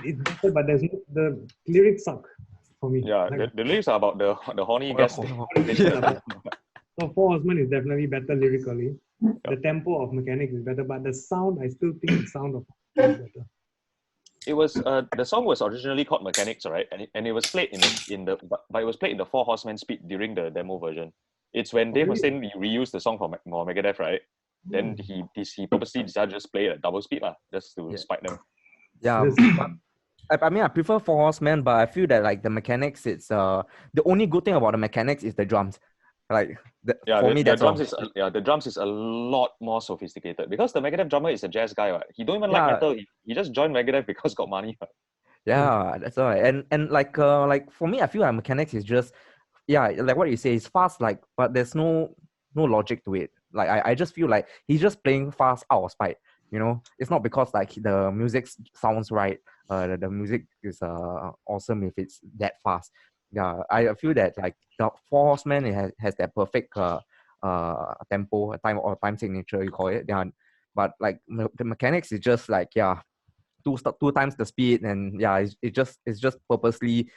Speaker 4: It's better, but the lyrics suck for me.
Speaker 3: Yeah,
Speaker 4: Like,
Speaker 3: the lyrics are about the horny gas.
Speaker 4: so Four Horsemen is definitely better lyrically. The tempo of Mechanics is better, but the sound, I still think the sound of is better.
Speaker 3: It was the song was originally called Mechanics, right? And it was played but it was played in the Four Horsemen speed during the demo version. It's when Dave Mustaine reused the song for Megadeth, right? Then he purposely decided to just play it at double speed lah, just to spite them.
Speaker 2: Yeah, I mean, I prefer Four Horsemen, but I feel that like the Mechanics, it's the only good thing about the Mechanics is the drums. Like for me, that's all.
Speaker 3: The drums is a lot more sophisticated because the Megadeth drummer is a jazz guy, right? He don't even like metal. He just joined Megadeth because got money. Right?
Speaker 2: Yeah, that's all right. And like for me, I feel like Mechanics is just like what you say, it's fast, like, but there's no logic to it. Like I just feel like he's just playing fast out of spite. You know, it's not because like the music sounds right. The music is awesome if it's that fast. Yeah, I feel that like the Four Horsemen has that perfect tempo, time signature, you call it. Yeah, but like the Mechanics is just like two times the speed, and it's just purposely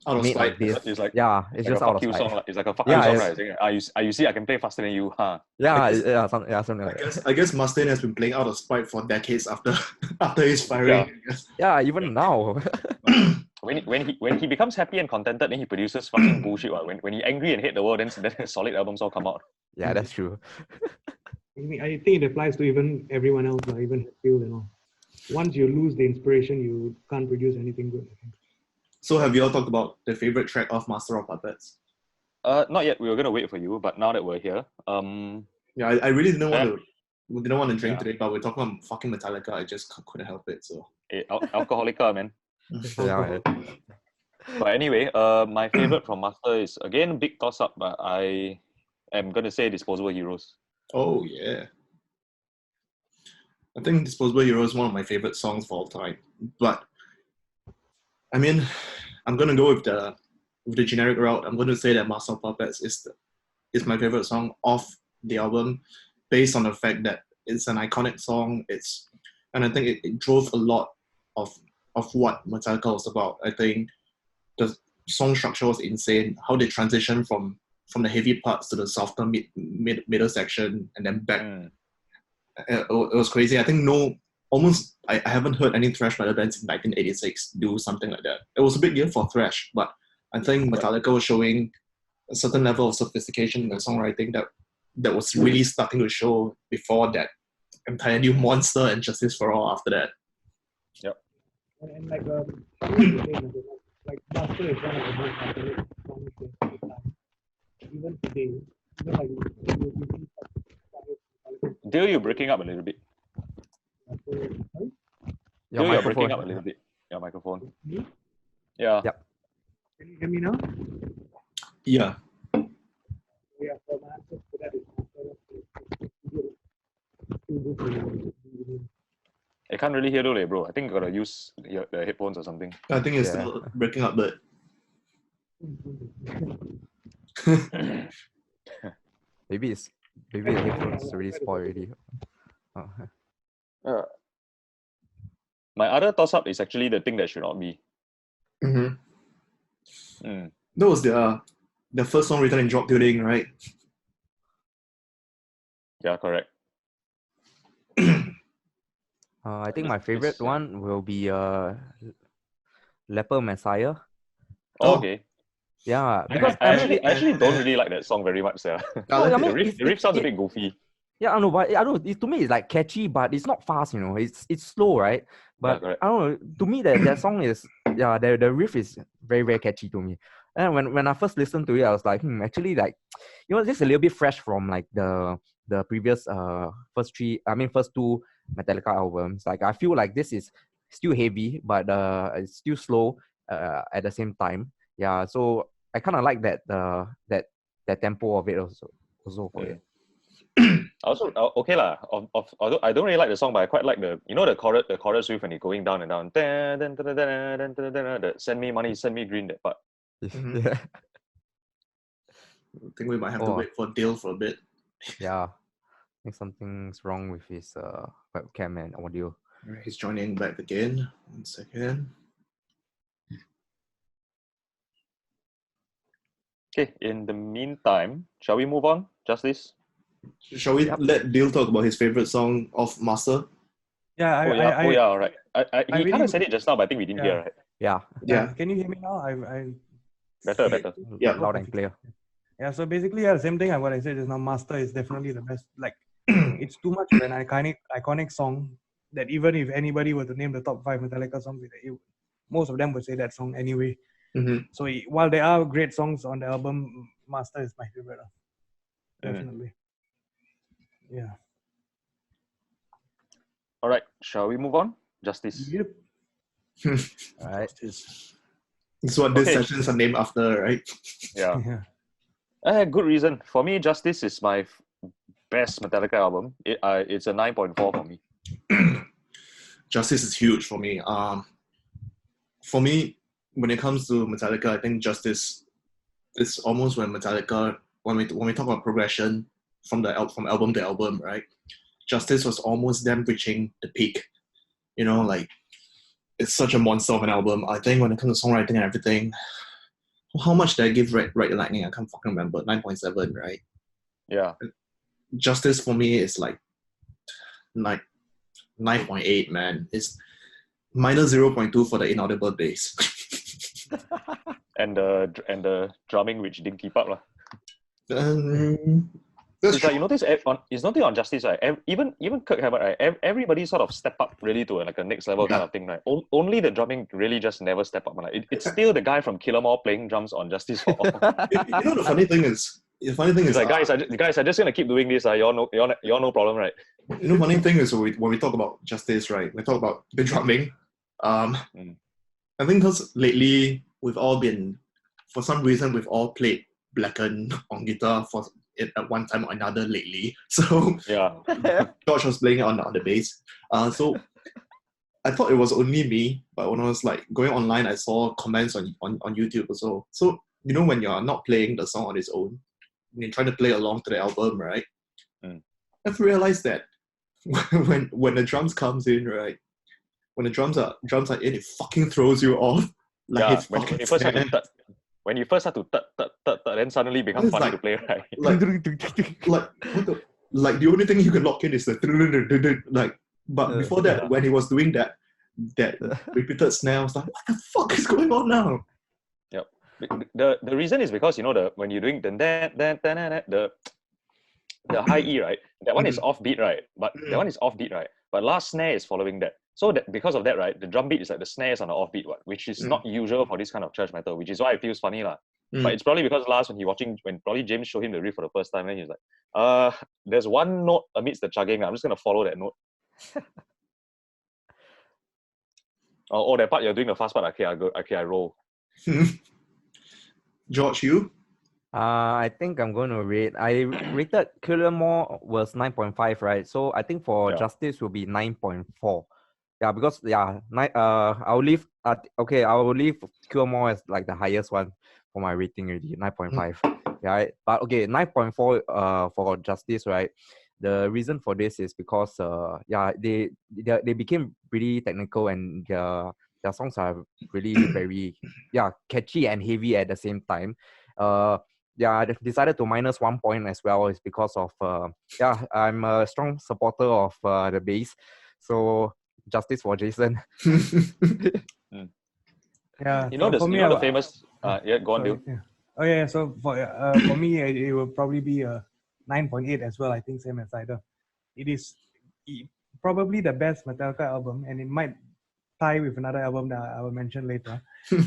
Speaker 1: Out of
Speaker 2: made
Speaker 1: spite.
Speaker 2: like this.
Speaker 3: It's like
Speaker 2: it's just out of spite.
Speaker 3: Song. It's like a fuck you song, right? You see, I can play faster than you, huh?
Speaker 2: Something like that.
Speaker 1: I guess Mustaine has been playing out of spite for decades after his firing.
Speaker 2: Yeah, even now.
Speaker 3: when he becomes happy and contented, then he produces fucking bullshit. When he angry and hate the world, then solid albums all come out.
Speaker 2: Yeah, that's true.
Speaker 4: I think it applies to even everyone else, even Hatfield and all. Once you lose the inspiration, you can't produce anything good. I think.
Speaker 1: So have you all talked about the favorite track of Master of Puppets?
Speaker 3: Not yet. We were gonna wait for you, but now that we're here,
Speaker 1: yeah, I really didn't want to drink today, but we're talking about fucking Metallica. I just couldn't help it. So
Speaker 3: alcoholica, man.
Speaker 2: Yeah.
Speaker 3: But anyway, my favorite from Master is again big toss up, but I am gonna say Disposable Heroes.
Speaker 1: Oh yeah, I think Disposable Heroes is one of my favorite songs of all time. But I mean, I'm gonna go with the generic route. I'm going to say that Master of Puppets is my favorite song off the album, based on the fact that it's an iconic song. And I think it drove a lot of what Metallica was about. I think the song structure was insane. How they transitioned from the heavy parts to the softer middle section and then back. It was crazy. I think I haven't heard any thrash metal bands in 1986 do something like that. It was a big year for thrash, but I think Metallica was showing a certain level of sophistication in the songwriting that was really starting to show before that entire new Monster and Justice for All after that.
Speaker 3: Yep.
Speaker 4: And like Master is one of the most iconic songs at the time. Even today,
Speaker 3: Dale, you're breaking up a little bit. Dale, you're breaking up a little bit. Your microphone.
Speaker 4: Me?
Speaker 3: Yeah.
Speaker 2: Yep.
Speaker 4: Can you hear me now?
Speaker 1: Yeah.
Speaker 4: Yeah, so my answer to that is
Speaker 3: I can't really hear though, bro. I think you gotta use the headphones or something.
Speaker 1: I think it's
Speaker 2: Yeah.
Speaker 1: still breaking up, but
Speaker 2: Maybe the headphones already spoiled already.
Speaker 3: Uh, my other toss-up is actually the thing that should not be.
Speaker 1: Mhm.
Speaker 3: Mm.
Speaker 1: That was the first song written in drop tuning, right?
Speaker 3: Yeah, correct.
Speaker 2: I think my favorite one will be Leper Messiah.
Speaker 1: Oh.
Speaker 3: Okay.
Speaker 2: Yeah,
Speaker 3: I
Speaker 2: because
Speaker 3: actually don't really like that song very much. Yeah.
Speaker 1: I like
Speaker 2: I
Speaker 1: it.
Speaker 2: mean,
Speaker 3: The riff sounds a bit goofy.
Speaker 2: Yeah, I know, but I don't know. To me, it's like catchy, but it's not fast. You know, it's slow, right? But
Speaker 3: correct.
Speaker 2: I don't know. To me, that song is the riff is very very catchy to me. And when I first listened to it, I was like, actually, like, this is a little bit fresh from like the previous first two Metallica albums. Like I feel like this is still heavy, but it's still slow at the same time. Yeah, so I kind of like that tempo of it also for it.
Speaker 3: Also, okay lah. Although I don't really like the song, but I quite like the chorus riff when you're going down and down. Send me money, send me green. That part.
Speaker 1: Mhm.
Speaker 2: Yeah.
Speaker 1: I think we might have to wait for Dale for a bit.
Speaker 2: Yeah. I think something's wrong with his webcam and audio.
Speaker 1: Alright, he's joining back again. 1 second.
Speaker 3: Okay. In the meantime, shall we move on? Justice.
Speaker 1: Shall we let Dale talk about his favorite song of Master?
Speaker 4: Yeah,
Speaker 3: Oh yeah, all right. He
Speaker 4: really-
Speaker 3: kind of said it just now, but I think we didn't hear, right?
Speaker 2: Yeah.
Speaker 1: Yeah.
Speaker 4: Can you hear me now? I
Speaker 3: Better.
Speaker 1: Yeah.
Speaker 2: Loud and clear.
Speaker 4: Yeah, so basically, the same thing. What I said just now, Master is definitely the best. Like, it's too much of an iconic song that even if anybody were to name the top 5 Metallica songs, most of them would say that song anyway.
Speaker 1: Mhm.
Speaker 4: So while there are great songs on the album, Master is my favorite. Definitely. Yeah.
Speaker 3: All right. Shall we move on? Justice.
Speaker 4: Yep.
Speaker 2: All right.
Speaker 1: It's what these
Speaker 3: Okay.
Speaker 1: sessions are named after, right?
Speaker 3: Yeah.
Speaker 4: Yeah.
Speaker 3: Good reason. For me, Justice is my best Metallica album. It's a 9.4 for me.
Speaker 1: Justice is huge for me. For me, when it comes to Metallica, I think Justice is almost when Metallica, when we talk about progression from album to album, right? Justice was almost them reaching the peak. Like it's such a monster of an album. I think when it comes to songwriting and everything, how much did I give Ride the Lightning? I can't fucking remember. 9.7, right?
Speaker 3: Yeah.
Speaker 1: Justice for me is like 9.8, man. It's minus 0.2 for the inaudible bass.
Speaker 3: And the drumming, which didn't keep up, lah.
Speaker 1: That's
Speaker 3: It's like you notice on Justice, right? Even Kirk Hammett, right? Everybody sort of step up really to like a next level kind of thing, right? Only the drumming really just never step up. Like, it's still the guy from Kill 'Em All playing drums on Justice for all.
Speaker 1: The funny thing is,
Speaker 3: It's like guys are just gonna keep doing this. You all no problem, right?
Speaker 1: Funny thing is when we talk about Justice, right? We talk about the drumming. I think because lately for some reason we've all played Blacken on guitar for it at one time or another lately. So
Speaker 3: Yeah.
Speaker 1: George was playing it on the bass. So I thought it was only me, but when I was like going online, I saw comments on YouTube also. So when you're not playing the song on its own, you're trying to play along to the album, right? I've realized that when the drums comes in, right? When the drums are in, it fucking throws you off. Like
Speaker 3: when you first start to then suddenly become funny to play, right?
Speaker 1: Like the only thing you can lock in is the like. But before that, when he was doing that repeated snare, I was like, what the fuck is going on now?
Speaker 3: Yep. The reason is because when you're doing the high E, right? That one is offbeat, right? But that one is offbeat, right? But last snare is following that. So that because of that, right, the drum beat is like the snares on the offbeat one, which is not usual for this kind of church metal, which is why it feels funny, lah. But it's probably because when probably James showed him the riff for the first time, and he's like, there's one note amidst the chugging. I'm just gonna follow that note. That part you're doing the fast part. Okay, I roll.
Speaker 1: George, you?
Speaker 2: I think I'm going to rate. I rated Killer More was 9.5, right? So I think for
Speaker 3: Yeah.
Speaker 2: Justice will be 9.4. Yeah, because I'll leave. Okay, I will leave Killer More as like the highest one for my rating already, 9.5. Right, but okay, 9.4 for Justice, right? The reason for this is because they became pretty technical, and their songs are really very catchy and heavy at the same time. I decided to minus 1 point as well is because of I'm a strong supporter of the bass, so justice for Jason.
Speaker 4: Yeah,
Speaker 3: You know
Speaker 4: for me,
Speaker 3: the famous yeah, go on,
Speaker 4: sorry,
Speaker 3: dude.
Speaker 4: yeah. Oh yeah, so for me, it will probably be a 9.8 as well. I think same as Cider. It is probably the best Metallica album, and it might tie with another album that I will mention later.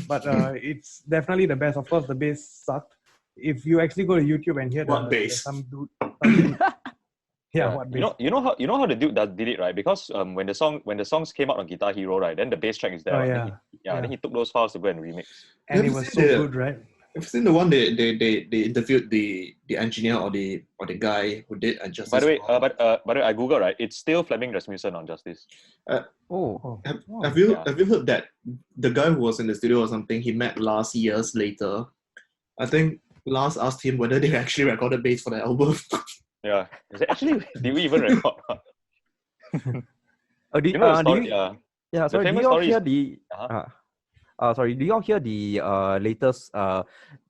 Speaker 4: But it's definitely the best. Of course, the bass sucked. If you actually go to YouTube and hear
Speaker 1: What bass?
Speaker 4: some dude, what
Speaker 3: You
Speaker 4: bass?
Speaker 3: know how the dude did it, right? Because when the songs came out on Guitar Hero, right, then the bass track is there.
Speaker 4: Oh,
Speaker 3: right?
Speaker 4: yeah.
Speaker 3: Then he took those files to go and remix.
Speaker 4: And
Speaker 1: Have
Speaker 4: it
Speaker 1: you
Speaker 4: was so
Speaker 1: seen the-
Speaker 4: good, right?
Speaker 1: I've seen the one they interviewed the engineer or the guy who did Justice.
Speaker 3: By the way, I Google, right, it's still Fleming Rasmussen on Justice.
Speaker 2: Oh,
Speaker 1: Have you heard that the guy who was in the studio or something he met Lars years later? I think Lars asked him whether they actually recorded bass for the album.
Speaker 3: Yeah. Actually, did we even record?
Speaker 2: do,
Speaker 3: You know the
Speaker 2: do
Speaker 3: story?
Speaker 2: you, yeah,
Speaker 3: The
Speaker 2: sorry, do
Speaker 3: famous
Speaker 2: you all
Speaker 3: story
Speaker 2: hear
Speaker 3: is
Speaker 2: the sorry, do you all hear the latest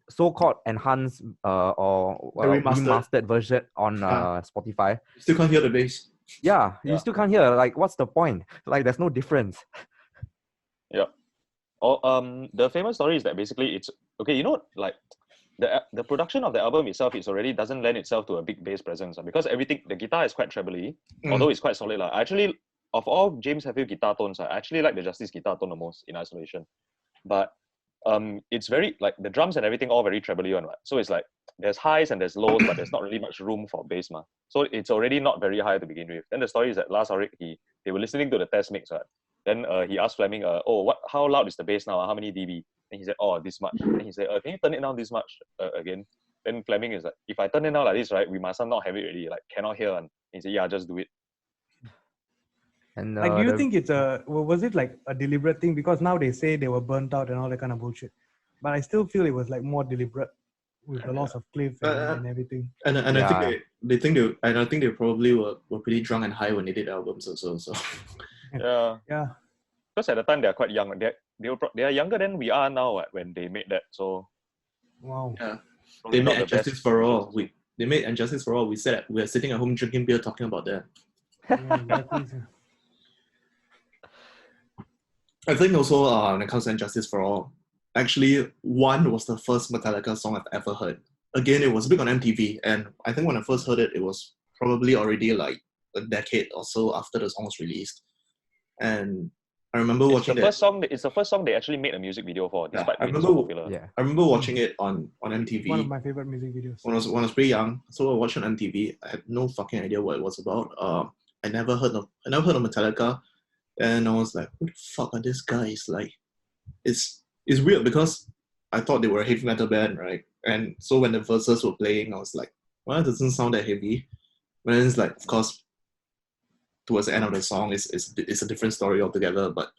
Speaker 2: so-called enhanced or
Speaker 1: The remastered.
Speaker 2: remastered version on
Speaker 1: Yeah.
Speaker 2: Spotify?
Speaker 1: You still can't hear the bass.
Speaker 2: Yeah, you
Speaker 3: Yeah.
Speaker 2: still can't hear. Like, what's the point? Like, there's no difference.
Speaker 3: yeah. The famous story is that basically it's okay. You know, like the production of the album itself is already doesn't lend itself to a big bass presence because everything the guitar is quite trebly, although it's quite solid. Actually, of all James Hetfield guitar tones, I actually like the Justice guitar tone the most in isolation. But it's very like the drums and everything all very trebly on, right? So it's like there's highs and there's lows, but there's not really much room for bass, ma. So it's already not very high to begin with. Then the story is that Lars Ulrich, they were listening to the test mix, right? Then he asked Fleming, how loud is the bass now? How many dB? And he said, oh, this much. Then he said, can you turn it down this much again? Then Fleming is like, if I turn it down like this, right, we must not have it already, like cannot hear. And he said, yeah, just do it.
Speaker 2: And
Speaker 4: Like, do you think it's was it like a deliberate thing? Because now they say they were burnt out and all that kind of bullshit. But I still feel it was like more deliberate with the loss of Cliff and everything.
Speaker 1: And I think they probably were pretty drunk and high when they did albums also. So
Speaker 3: Yeah. Because at the time they are quite young. They are younger than we are now when they made that. So
Speaker 4: wow.
Speaker 1: Yeah. They made Justice for All. They made Justice for All. We said we are sitting at home drinking beer talking about that.
Speaker 4: Yeah, exactly.
Speaker 1: I think also when it comes to Justice for All, actually One was the first Metallica song I've ever heard. Again, it was big on MTV, and I think when I first heard it, it was probably already like a decade or so after the song was released. And I remember watching it.
Speaker 3: It's the first song they actually made a music video for, despite being so popular.
Speaker 2: Yeah.
Speaker 1: I remember watching it on MTV.
Speaker 4: One of my favorite music videos.
Speaker 1: When I was pretty young, so I watched it on MTV. I had no fucking idea what it was about. I never heard of Metallica, and I was like, "Who the fuck are these guys?" Like, it's weird because I thought they were a heavy metal band, right? And so when the verses were playing, I was like, "Well, it doesn't sound that heavy." But then it's like, of course, towards the end of the song, it's a different story altogether. But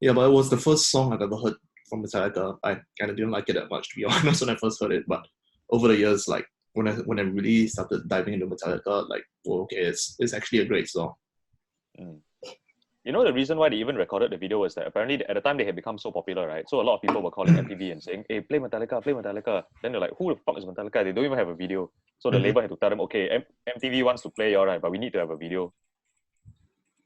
Speaker 1: yeah, but it was the first song I've ever heard from Metallica. I kind of didn't like it that much, to be honest, when I first heard it. But over the years, like when I really started diving into Metallica, like, oh, okay, it's actually a great song.
Speaker 3: You know, the reason why they even recorded the video was that apparently at the time they had become so popular, right? So a lot of people were calling MTV and saying, hey, play Metallica, play Metallica. Then they're like, who the fuck is Metallica? They don't even have a video. So the label had to tell them, okay, MTV wants to play, all right, but we need to have a video.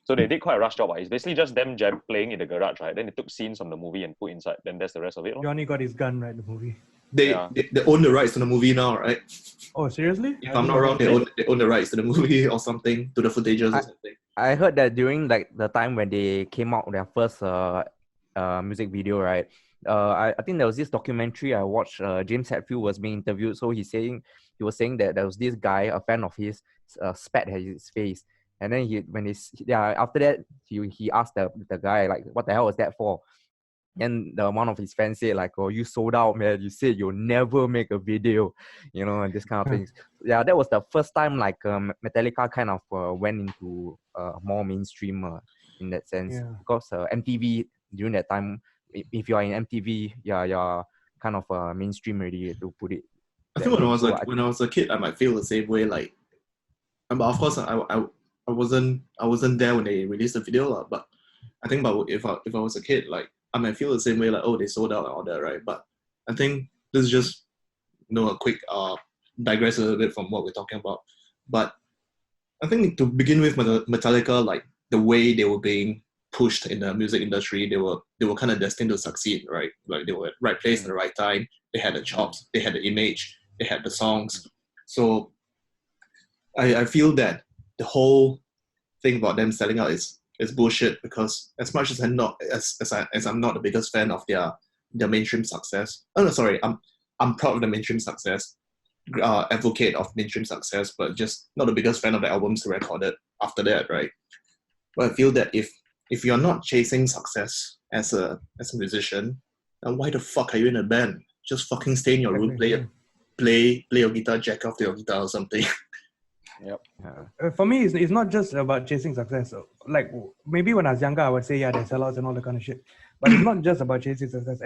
Speaker 3: So they did quite a rush job. It's basically just them playing in the garage, right? Then they took scenes from the movie and put inside. Then that's the rest of it.
Speaker 4: Johnny got his gun, right? The movie.
Speaker 1: They own the rights to the movie now, right?
Speaker 4: Oh, seriously?
Speaker 1: If I'm not wrong, they own the rights to the movie or something, to the footages or something.
Speaker 2: I heard that during like the time when they came out their first music video, right? I think there was this documentary I watched. James Hetfield was being interviewed, so he was saying that there was this guy, a fan of his, spat at his face, and then after that he asked the guy like, what the hell was that for? And one of his fans said like, "Oh, you sold out, man. You said you'll never make a video," and this kind of things. Yeah, that was the first time like Metallica kind of went into more mainstream in that sense, because MTV during that time, if you are in MTV, you're kind of mainstream already, to put it.
Speaker 1: I think when I was a kid, I might feel the same way. Like, but of course, I wasn't there when they released the video, but I think about if I was a kid, like I might feel the same way, like, oh, they sold out and all that, right? But I think this is just a quick digress a little bit from what we're talking about. But I think to begin with, Metallica, like the way they were being pushed in the music industry, they were kind of destined to succeed, right? Like they were at the right place at the right time. They had the chops, they had the image, they had the songs. So I feel that the whole thing about them selling out is bullshit, because as much as I'm not the biggest fan of their mainstream success. Oh no, sorry, I'm proud of the mainstream success, advocate of mainstream success, but just not the biggest fan of the albums recorded after that, right? But I feel that if you're not chasing success as a musician, then why the fuck are you in a band? Just fucking stay in your room, play your guitar, jack off your guitar or something.
Speaker 3: Yep.
Speaker 4: For me, it's not just about chasing success. Like maybe when I was younger, I would say they sellouts and all the kind of shit. But it's not just about chasing success.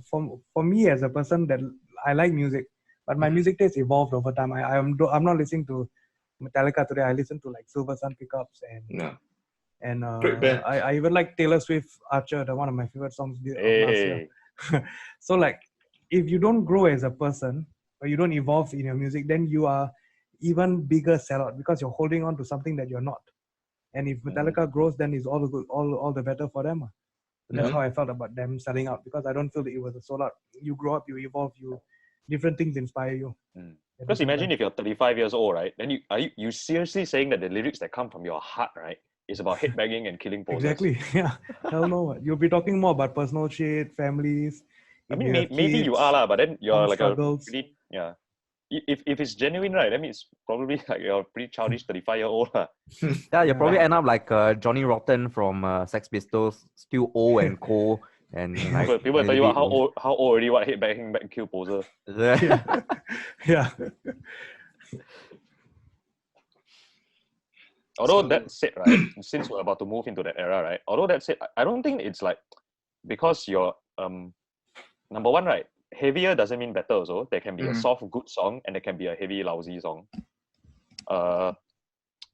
Speaker 4: For me as a person that I like music, but my music taste evolved over time. I'm not listening to Metallica today. I listen to like Silver Sun Pickups and
Speaker 1: Great band.
Speaker 4: I even like Taylor Swift Archer, one of my favorite songs of last year. So like, if you don't grow as a person or you don't evolve in your music, then you are even bigger sellout, because you're holding on to something that you're not. And if Metallica grows, then it's all the good, all the better for them. That's how I felt about them selling out, because I don't feel that it was a sold out. You grow up, you evolve, different things inspire you.
Speaker 3: Because imagine if you're 35 years old, right? Then you seriously saying that the lyrics that come from your heart, right, is about headbanging and killing posers.
Speaker 4: Exactly. Yeah. Hell no. You'll be talking more about personal shit, families.
Speaker 3: I mean, maybe you are lah, but then you're like
Speaker 4: struggles.
Speaker 3: a pretty If it's genuine, right, I mean, it's probably like you're a pretty childish 35-year-old.
Speaker 2: Yeah, you'll probably end up like Johnny Rotten from Sex Pistols, still old and cold. And like,
Speaker 3: people tell you how old already, what, headbanging back and kill poser.
Speaker 4: Yeah.
Speaker 3: Although that said, right, since we're about to move into that era, right, although that said, I don't think it's like, because you're, number one, right, heavier doesn't mean better also. There can be a soft, good song, and there can be a heavy, lousy song.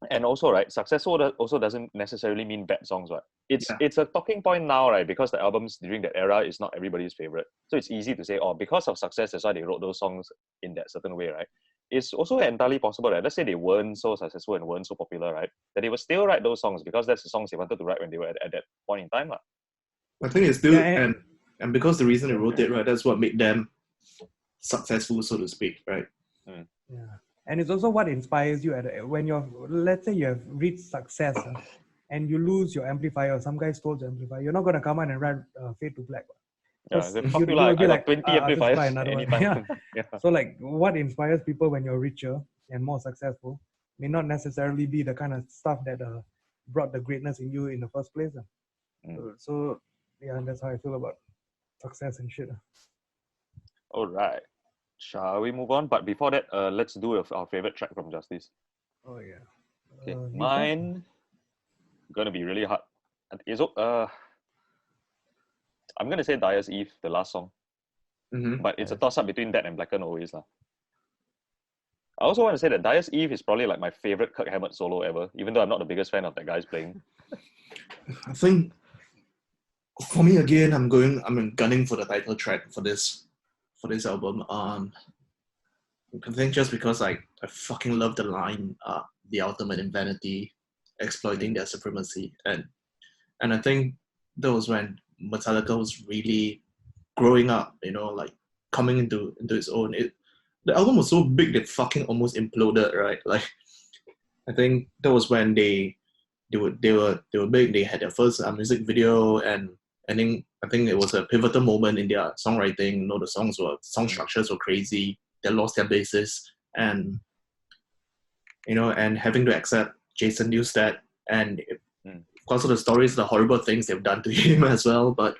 Speaker 3: And also, right, successful also doesn't necessarily mean bad songs, right? It's a talking point now, right, because the albums during that era is not everybody's favorite. So it's easy to say, oh, because of success, that's why they wrote those songs in that certain way, right? It's also entirely possible, right? Let's say they weren't so successful and weren't so popular, right? That they would still write those songs because that's the songs they wanted to write when they were at that point in time.
Speaker 1: I think it's still, and because the reason they wrote it, right, that's what made them successful, so to speak, right?
Speaker 4: Yeah. And it's also what inspires you when let's say you have reached success and you lose your amplifier, or some guy stole your amplifier, you're not going to come on and write Fade to Black.
Speaker 3: You'll be like 20 amplifiers anytime.
Speaker 4: So like, what inspires people when you're richer and more successful may not necessarily be the kind of stuff that brought the greatness in you in the first place. So yeah, that's how I feel about success and shit.
Speaker 3: All right. Shall we move on? But before that, let's do our favorite track from Justice.
Speaker 4: Oh yeah.
Speaker 3: Okay, mine gonna be really hard. I'm gonna say Dyer's Eve, the last song, but it's a toss-up between that and Black and Always lah. I also want to say that Dyer's Eve is probably like my favorite Kirk Hammett solo ever, even though I'm not the biggest fan of that guy's playing.
Speaker 1: I think for me again, I'm gunning for the title track for this album. I think just because I fucking love the line, the ultimate in vanity, exploiting their supremacy, and I think that was when Metallica was really growing up, like coming into its own. The album was so big that fucking almost imploded, right? Like, I think that was when they were big. They had their first music video, and I think it was a pivotal moment in their songwriting. The song structures were crazy. They lost their basis, and and having to accept Jason Newsted, and because of the stories, the horrible things they've done to him as well. But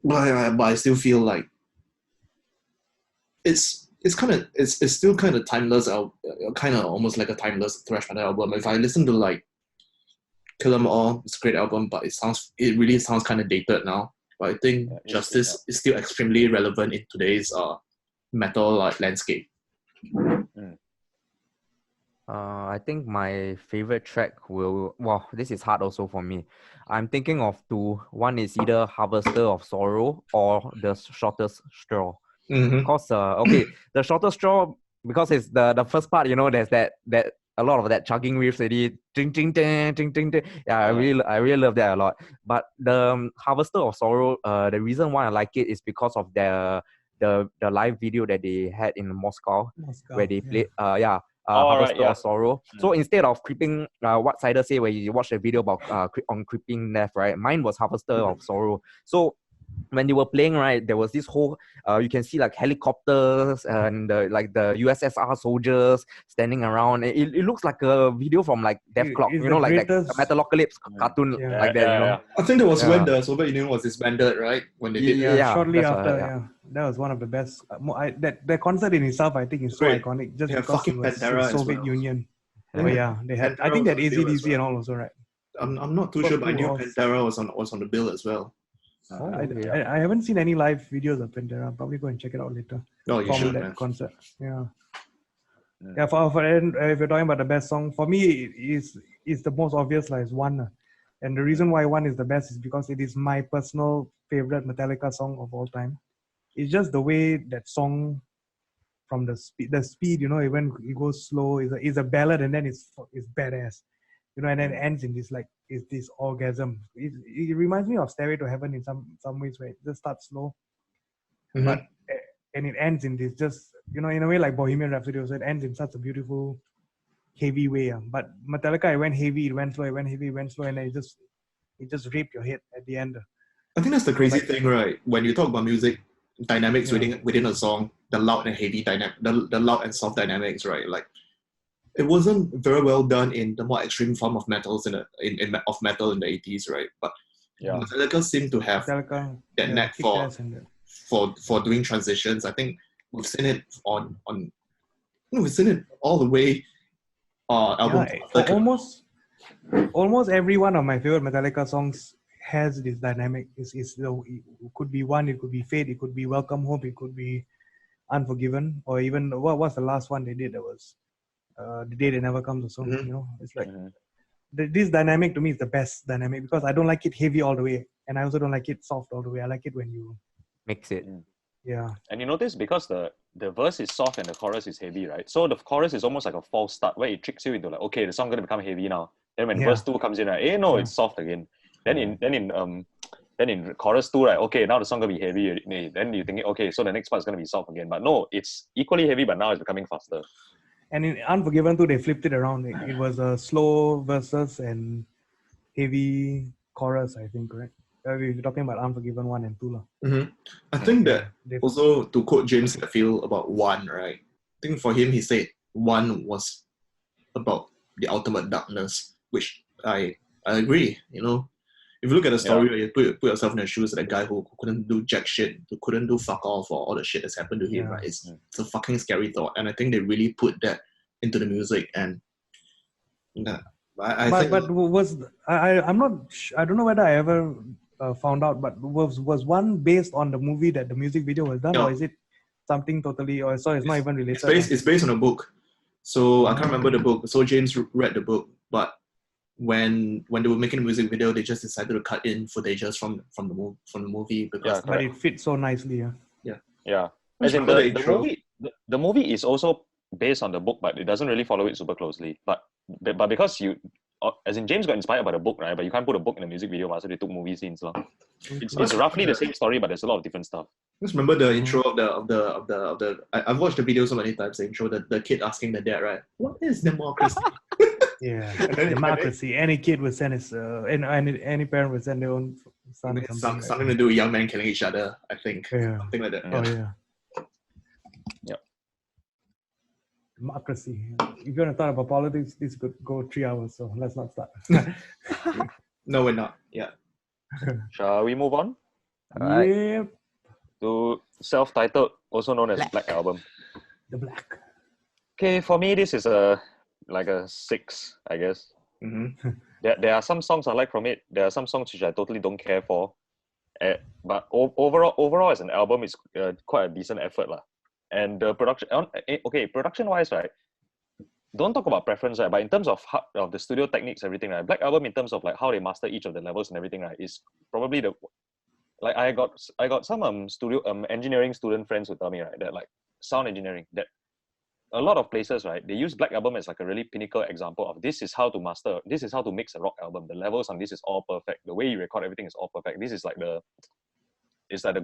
Speaker 1: but I still feel like it's still kind of timeless, kind of almost like a timeless thrash metal album. If I listen to like Kill 'Em All, it's a great album, but it really sounds kind of dated now. But I think Justice is still extremely relevant in today's metal like landscape.
Speaker 2: I think my favorite track will, well, this is hard also for me. I'm thinking of two. One is either Harvester of Sorrow or The Shortest Straw. Because, okay, The Shortest Straw, because it's the first part, there's that a lot of that chugging riffs already. Ding, ding, ding, ding, ding, ding. Yeah, I really love that a lot. But the Harvester of Sorrow, the reason why I like it is because of the live video that they had in Moscow where they played, Harvester of Sorrow. So instead of creeping, what Cider say where you watch the video about on creeping left, right? Mine was Harvester of Sorrow. So when they were playing, right, there was this whole, you can see like helicopters and the USSR soldiers standing around. It looks like a video from like Death Clock, like the Metalocalypse cartoon, like that,
Speaker 1: I think that was when the Soviet Union was disbanded, right? When they did
Speaker 4: shortly after, that was one of the best. That concert in itself, I think, is so iconic just because it was the Soviet Union. They had. I think that AC/DC and all also, right?
Speaker 1: I'm not too sure, but I knew Pantera was on the bill as well.
Speaker 4: I haven't seen any live videos of Pantera. I'll probably go and check it out later.
Speaker 1: Oh, you should,
Speaker 4: that concert. For if you're talking about the best song, for me, is the most obvious, like, is One. And the reason why One is the best is because it is my personal favorite Metallica song of all time. It's just the way that song, from the speed, when it goes slow, is a ballad, and then it's badass. And then it ends in this orgasm. It reminds me of Stairway to Heaven in some ways, where it just starts slow, but and it ends in this just in a way like Bohemian Rhapsody. So it ends in such a beautiful, heavy way. But Metallica, it went heavy, it went slow, it went heavy, it went slow, and it just raped your head at the end.
Speaker 1: I think that's the crazy thing, right? When you talk about music dynamics within a song, the loud and heavy dynamic, the loud and soft dynamics, right? Like, it wasn't very well done in the more extreme form of metals of metal in the 80s, right? But Metallica seemed to have that knack for doing transitions. I think we've seen it we've seen it all the way. Album.
Speaker 4: Almost every one of my favorite Metallica songs has this dynamic. It could be One, it could be Fate, it could be Welcome Home, it could be Unforgiven, or even what's the last one they did that was The Day They Never Comes or so. It's like this dynamic to me is the best dynamic, because I don't like it heavy all the way, and I also don't like it soft all the way. I like it when you
Speaker 2: mix it.
Speaker 3: And you notice, because the verse is soft and the chorus is heavy, right? So the chorus is almost like a false start where it tricks you into like, okay, the song gonna become heavy now. Then when verse 2 comes in, right, it's soft again. Then in chorus 2, right, okay, now the song gonna be heavy. Then you think, okay, so the next part is gonna be soft again. But no, it's equally heavy, but now it's becoming faster.
Speaker 4: And in Unforgiven too, they flipped it around. It was a slow verses and heavy chorus, I think, right? We're talking about Unforgiven 1 and 2.
Speaker 1: I think that also, to quote James Hetfield about One, right? I think for him, he said One was about the ultimate darkness, which I agree. If you look at the story, you put yourself in the shoes of that guy who couldn't do jack shit, who couldn't do fuck all for all the shit that's happened to him, right? It's a fucking scary thought, and I think they really put that into the music. And I don't know whether I ever found out, but was One based on the movie that the music video was done, or is it something totally, or so it's not even related? It's based on a book, so I can't remember the book. So James read the book, but when they were making the music video, they just decided to cut in footages from the movie, because
Speaker 4: but it fits so nicely.
Speaker 3: As in the movie is also based on the book, but it doesn't really follow it super closely. But because as in James got inspired by the book, right? But you can't put a book in a music video, so they took movie scenes. It's roughly the same story, but there's a lot of different stuff.
Speaker 1: Just remember the intro of the I've watched the video so many times. The intro, the kid asking the dad, right? What is democracy?
Speaker 4: Democracy. Any kid would send his, any parent would send their own son.
Speaker 1: Something to do with young men killing each other, I think. Something like that.
Speaker 4: Democracy. If you're going to talk about politics, this could go 3 hours, so let's not start.
Speaker 1: No, we're not. Yeah.
Speaker 3: Shall we move on?
Speaker 2: Alright.
Speaker 4: Yep.
Speaker 3: To self-titled, also known as Black Album.
Speaker 4: The Black.
Speaker 3: Okay, for me, this is like a 6, I guess.
Speaker 1: Mm-hmm.
Speaker 3: There are some songs I like from it. There are some songs which I totally don't care for. But overall as an album, it's quite a decent effort lah. And the production, okay, production-wise, right? Don't talk about preference, right? But in terms of the studio techniques, everything, right? Black Album, in terms of like how they master each of the levels and everything, right, is probably like I got some studio engineering student friends who tell me, right, that like sound engineering, that a lot of places, right, they use Black Album as like a really pinnacle example of this is how to mix a rock album. The levels on this is all perfect. The way you record everything is all perfect. This is like the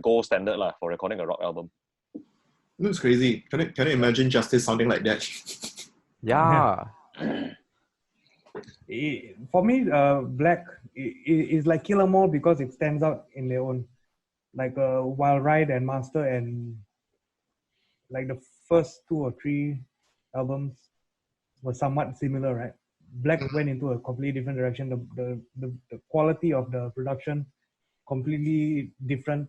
Speaker 3: gold standard lah for recording a rock album.
Speaker 1: Looks crazy. Can you imagine Justice sounding like that?
Speaker 2: Yeah.
Speaker 4: For me, Black is like Kill 'Em All because it stands out in their own. Like while Ride and Master and like the first 2 or 3 albums were somewhat similar, right? Black went into a completely different direction. The quality of the production completely different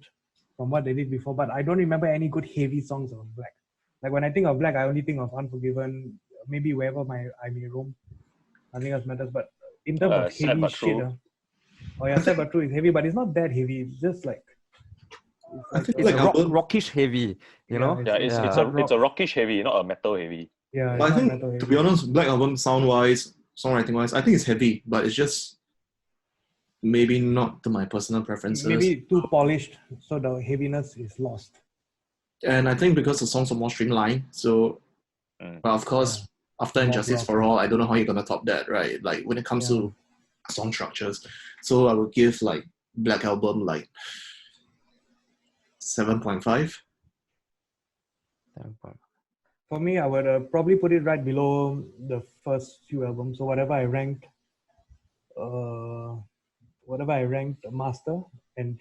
Speaker 4: from what they did before. But I don't remember any good heavy songs on Black. Like when I think of Black, I only think of Unforgiven, maybe Wherever I May Roam. Nothing else matters. But in terms of
Speaker 3: Sad
Speaker 4: heavy
Speaker 3: but
Speaker 4: shit,
Speaker 3: true.
Speaker 4: Sad but True is heavy, but it's not that heavy. It's just like
Speaker 1: I think
Speaker 2: It's
Speaker 1: like
Speaker 2: a
Speaker 1: album,
Speaker 2: rockish heavy, you know?
Speaker 3: Yeah, it's a rockish heavy, not a metal heavy.
Speaker 4: Yeah,
Speaker 1: but I
Speaker 4: it's not
Speaker 1: think
Speaker 4: metal heavy.
Speaker 1: to be honest, Black Album sound-wise, songwriting-wise, I think it's heavy, but it's just maybe not to my personal preferences.
Speaker 4: Maybe too polished, so the heaviness is lost.
Speaker 1: And I think because the songs are more streamlined, so but of course, after
Speaker 4: More
Speaker 1: Injustice
Speaker 4: block.
Speaker 1: for All, I don't know how you're gonna top that, right? Like when it comes to song structures. So I would give like Black Album like 7.5.
Speaker 4: For me, I would probably put it right below the first few albums. So whatever I ranked Master and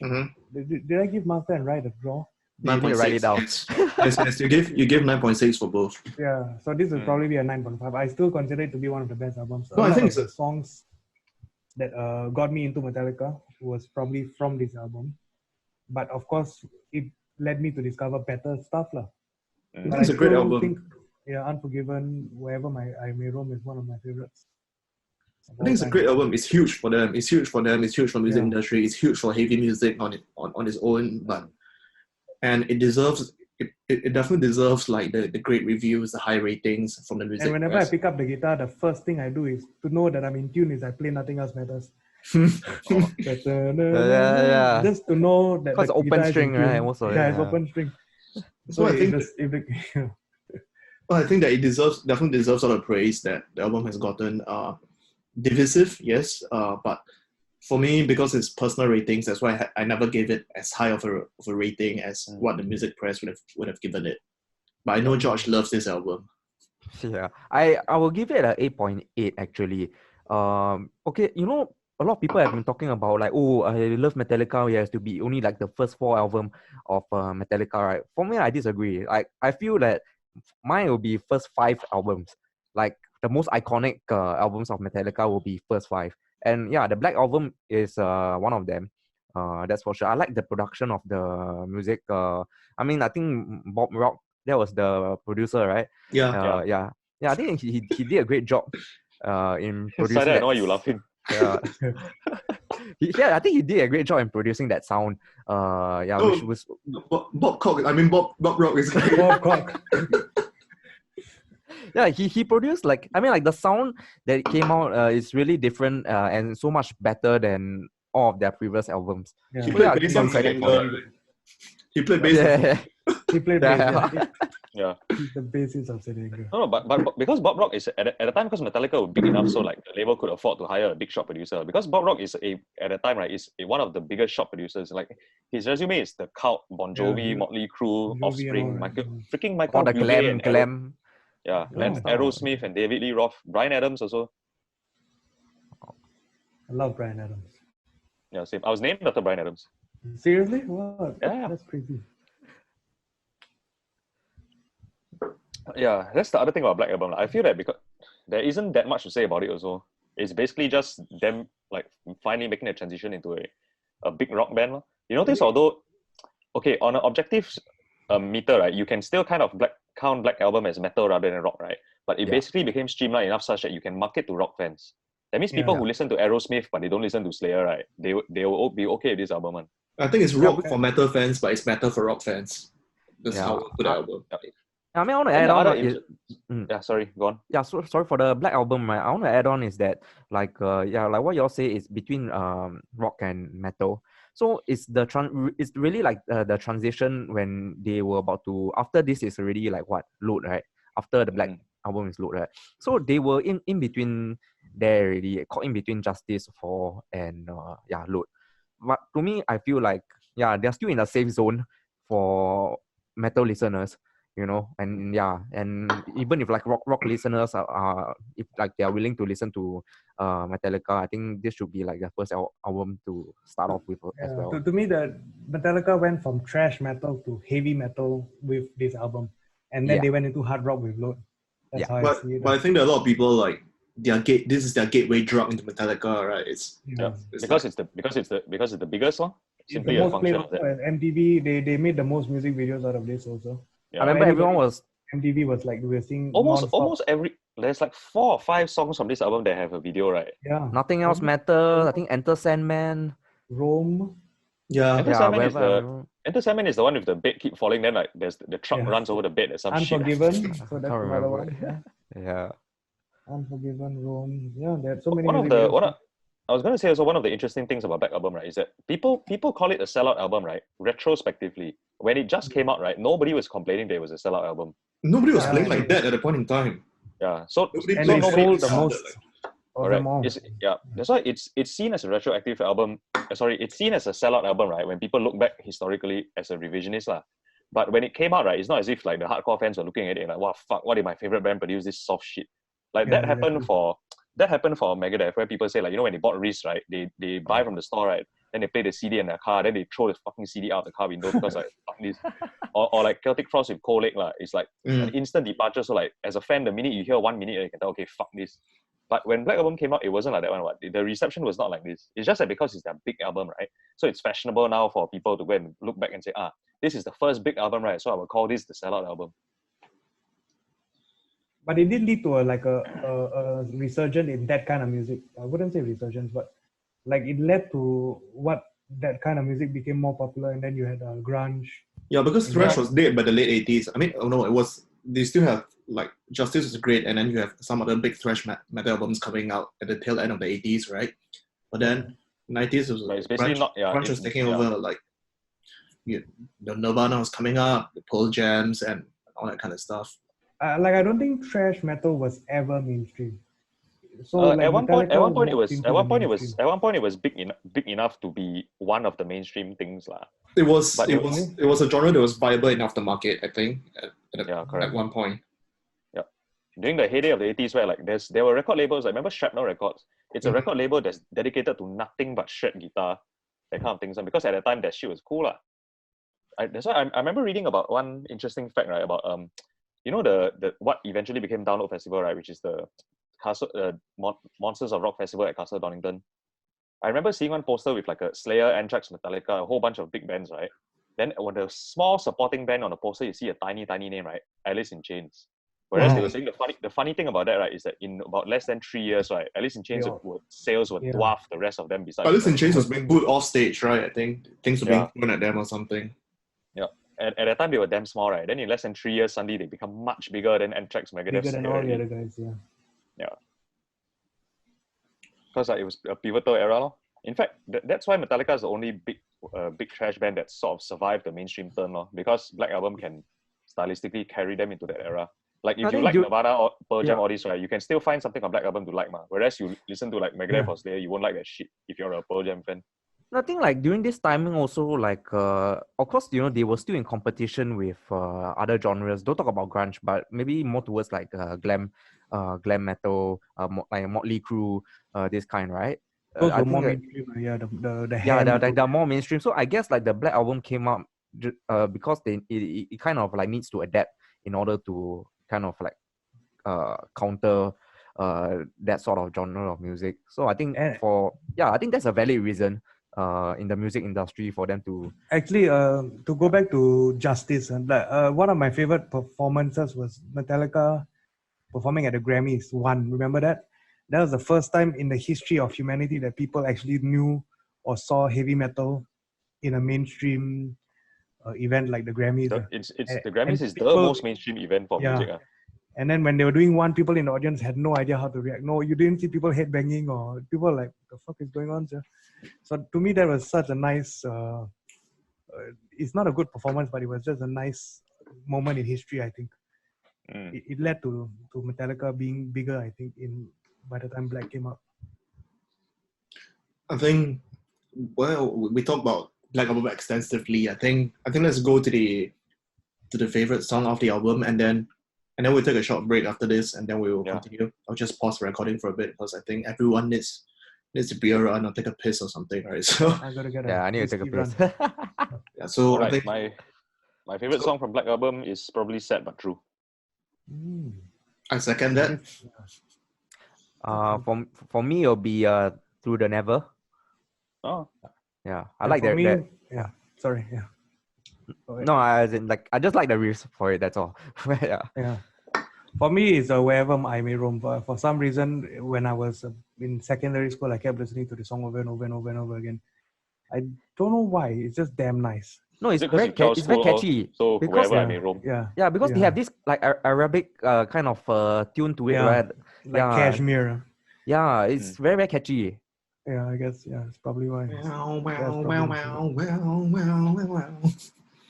Speaker 4: did I give Master and Ride a draw?
Speaker 2: You need to write it down.
Speaker 1: Yes. You give 9.6 for both.
Speaker 4: Yeah, so this will probably be a 9.5. I still consider it to be one of the best albums.
Speaker 1: No, I think
Speaker 4: the songs that got me into Metallica was probably from this album. But of course, it led me to discover better stuff lah. But
Speaker 1: It's a great
Speaker 4: still
Speaker 1: album.
Speaker 4: think, Unforgiven, Wherever I May Roam is one of my favorites.
Speaker 1: I think it's a great album. It's huge for them. It's huge for the music industry. It's huge for heavy music on its own. And it definitely deserves like the great reviews, the high ratings from the music.
Speaker 4: And whenever
Speaker 1: press.
Speaker 4: I pick up the guitar, the first thing I do is to know that I'm in tune is I play Nothing Else Matters.
Speaker 2: Yeah.
Speaker 4: Just to know that
Speaker 2: Because
Speaker 4: the
Speaker 2: open
Speaker 4: guitar is
Speaker 2: string,
Speaker 4: in tune.
Speaker 2: right? Also,
Speaker 4: It's open string.
Speaker 1: So I think I think that it definitely deserves all the praise that the album has gotten. Divisive, yes, but for me, because it's personal ratings, that's why I never gave it as high of a rating as what the music press would have given it. But I know George loves this album.
Speaker 2: Yeah, I will give it a 8.8 actually. Okay, a lot of people have been talking about like, oh, I love Metallica. It has to be only like the first 4 album of Metallica, right? For me, I disagree. Like, I feel that mine will be first 5 albums. Like the most iconic albums of Metallica will be first 5. And yeah, the Black Album is one of them. That's for sure. I like the production of the music. I mean, I think Bob Rock, that was the producer, right?
Speaker 1: Yeah.
Speaker 2: I think he did a great job in producing
Speaker 3: Sorry, I
Speaker 2: that.
Speaker 3: know why you laughing.
Speaker 2: I think he did a great job in producing that sound. Which was
Speaker 1: Bob Rock is great.
Speaker 4: Bob Cock.
Speaker 2: Yeah, he produced like the sound that came out is really different and so much better than all of their previous albums.
Speaker 4: Yeah.
Speaker 1: He
Speaker 2: So,
Speaker 1: played
Speaker 2: yeah,
Speaker 1: bass
Speaker 2: give
Speaker 1: on
Speaker 2: him credit for
Speaker 1: Cylinder.
Speaker 2: it.
Speaker 1: He played bass.
Speaker 2: Yeah.
Speaker 4: He played
Speaker 2: Yeah.
Speaker 4: bass.
Speaker 3: Yeah.
Speaker 4: He's the bassist of Cylinder.
Speaker 3: No, but because Bob Rock is at the time, because Metallica was big enough, so like the label could afford to hire a big shot producer. Because Bob Rock is at the time, right, is one of the biggest shot producers. Like his resume is the Cult, Bon Jovi, Motley Crue,
Speaker 4: Jovi
Speaker 3: Offspring,
Speaker 4: and all that.
Speaker 3: Michael
Speaker 2: All the
Speaker 3: Bublé and
Speaker 2: glam.
Speaker 3: Yeah, and
Speaker 2: stuff.
Speaker 3: Aerosmith and David Lee Roth, Bryan Adams also.
Speaker 4: I love Bryan Adams.
Speaker 3: Yeah, same. I was named after Bryan Adams.
Speaker 4: Seriously? Wow.
Speaker 3: Yeah.
Speaker 4: That's crazy.
Speaker 3: Yeah, that's the other thing about Black Album. I feel that because there isn't that much to say about it also. It's basically just them like finally making a transition into a big rock band. You notice although okay, on an objective meter, right, you can still kind of count Black Album as metal rather than rock, right? But it basically became streamlined enough such that you can market to rock fans. That means people who listen to Aerosmith but they don't listen to Slayer, right? They will be okay with this album. Man.
Speaker 1: I think it's rock for metal fans, but it's metal for rock fans. That's how I put the album.
Speaker 2: I mean, I want to add on.
Speaker 3: Yeah, sorry, go on.
Speaker 2: Yeah, so sorry for the Black Album. Right? I want to add on is that like like what y'all say is between rock and metal. So it's it's really like the transition when they were about to, after this is already like what, Load, right? After the Black Album is Load, right? So they were in between there already, caught in between Justice for and Load. But to me, I feel like they're still in a safe zone for metal listeners, and even if like rock listeners are if like they are willing to listen to Metallica, I think this should be like the first album to start off with as well.
Speaker 4: To me, the Metallica went from thrash metal to heavy metal with this album, and then they went into hard rock with Load. That's how I see it.
Speaker 1: But I think that a lot of people like this is their gateway drug into Metallica, right? It's
Speaker 3: because it's the biggest one. Simply a function of that.
Speaker 4: MTV, they made the most music videos out of this also.
Speaker 2: Yeah. I remember everyone was
Speaker 4: MTV was like, we were seeing
Speaker 3: almost every, there's like 4 or 5 songs from this album that have a video, right?
Speaker 4: Yeah.
Speaker 2: Nothing Else Matters. I think Enter Sandman.
Speaker 4: Rome.
Speaker 1: Yeah.
Speaker 3: Enter Sandman is the one with the bed keep falling. Then like there's the truck runs over the bed. There's some
Speaker 4: Unforgiven.
Speaker 3: shit.
Speaker 4: So that's another one.
Speaker 2: Yeah.
Speaker 4: Unforgiven, Rome. Yeah, there's so many.
Speaker 3: I was going to say also one of the interesting things about Black Album, right, is that people call it a sellout album, right? Retrospectively, when it just came out, right, nobody was complaining that it was a sellout album.
Speaker 1: Nobody was playing like that at a point in time.
Speaker 3: Yeah, so
Speaker 4: nobody sold the most.
Speaker 3: Correct. That's why it's seen as a retroactive album. It's seen as a sellout album, right? When people look back historically as a revisionist, lah. But when it came out, right, it's not as if like the hardcore fans were looking at it and like, wow, fuck, why did my favorite band produce this soft shit? Like that happened for Megadeth, where people say like, when they bought Reese, right, they buy from the store, right, then they play the CD in their car, then they throw the fucking CD out the car window because like fuck this. Or like Celtic Frost with Cold Lake, it's like an instant departure. So like as a fan, the minute you hear 1 minute, you can tell, okay, fuck this. But when Black Album came out, it wasn't like that one. The reception was not like this. It's just that because it's their big album, right? So it's fashionable now for people to go and look back and say, this is the first big album, right? So I will call this the sellout album.
Speaker 4: But it did lead to a resurgence in that kind of music. I wouldn't say resurgence, but like it led to what that kind of music became more popular, and then you had grunge.
Speaker 1: Yeah, because thrash was dead by the late 80s. I mean, they still have like Justice was great, and then you have some other big thrash metal albums coming out at the tail end of the 80s, right? But then 90s was
Speaker 3: it's basically
Speaker 1: grunge was taking over, like the Nirvana was coming up, the Pearl Jams, and all that kind of stuff.
Speaker 4: I don't think thrash metal was ever mainstream. So
Speaker 3: at one point it was big enough to be one of the mainstream things, lah.
Speaker 1: It was a genre that was viable enough to market, I think, at one point.
Speaker 3: Yeah, during the heyday of the 80s, where like there were record labels. I remember Shrapnel Records. It's a record label that's dedicated to nothing but shred guitar, that kind of things. And because at the time that shit was cool, lah. That's why I remember reading about one interesting fact, right, about the what eventually became Download Festival, right, which is the Monsters of Rock Festival at Castle Donington. I remember seeing one poster with like a Slayer, Anthrax, Metallica, a whole bunch of big bands, right? Then when the small supporting band on the poster, you see a tiny name, right? Alice in Chains. Whereas they were saying the funny thing about that, right, is that in about less than 3 years, right, Alice in Chains sales would dwarf the rest of them. Besides,
Speaker 1: Alice in Chains was being booed off stage, right? I think things were being thrown at them or something.
Speaker 3: Yeah. At that time, they were damn small, right? Then in less than 3 years, suddenly they become much bigger than Anthrax, Megadeth.
Speaker 4: Bigger than all the other guys,
Speaker 3: Yeah. Because it was a pivotal era, lor. In fact, that's why Metallica is the only big trash band that sort of survived the mainstream turn, lor. Because Black Album can stylistically carry them into that era. Like if you like Nirvana or Pearl Jam, all this, right, you can still find something on Black Album to like, whereas you listen to like Megadeth or Slayer, you won't like that shit if you're a Pearl Jam fan.
Speaker 2: I think like during this timing also, like of course they were still in competition with other genres. Don't talk about grunge, but maybe more towards like glam metal, like Motley Crue, this kind, right?
Speaker 4: Those were more mainstream.
Speaker 2: They're more mainstream. So I guess like the Black Album came out because it kind of like needs to adapt in order to kind of like counter that sort of genre of music. So I think I think that's a valid reason. in the music industry for them to.
Speaker 4: Actually, to go back to Justice, and one of my favorite performances was Metallica performing at the Grammys. Remember that? That was the first time in the history of humanity that people actually knew or saw heavy metal in a mainstream event like the Grammys.
Speaker 3: The Grammys is the
Speaker 4: people,
Speaker 3: most mainstream event for music.
Speaker 4: And then when they were doing one, people in the audience had no idea how to react. No, you didn't see people headbanging or people like, the fuck is going on, sir? So to me, that was such a nice, it's not a good performance, but it was just a nice moment in history, I think. It led to Metallica being bigger, I think, by the time Black came out.
Speaker 1: I think, well, we talked about Black Album extensively. I think let's go to the favorite song of the album, and then we'll take a short break after this, and then we will continue. I'll just pause the recording for a bit because I think everyone needs to be around or take a piss or something, right? So
Speaker 4: I gotta get
Speaker 2: I need to take a piss.
Speaker 3: Yeah, so I think my favorite song from Black Album is probably Sad But True.
Speaker 1: I second that.
Speaker 2: For me, it'll be Through the Never.
Speaker 3: Oh.
Speaker 2: Yeah, I like that.
Speaker 4: Yeah, sorry. Yeah.
Speaker 2: No, I just like the riffs for it. That's all.
Speaker 4: Yeah. For me, it's Wherever I May Roam. For some reason, when I was in secondary school, I kept listening to the song over and over and over and over again. I don't know why. It's just damn nice.
Speaker 2: No, it's very catchy.
Speaker 3: So
Speaker 2: because,
Speaker 3: Wherever I May Roam.
Speaker 4: Yeah,
Speaker 2: because they have this like Arabic kind of tune to it, right?
Speaker 4: Like Kashmir.
Speaker 2: Yeah, it's very, very catchy.
Speaker 4: Yeah, I guess, it's probably why.
Speaker 2: Yeah.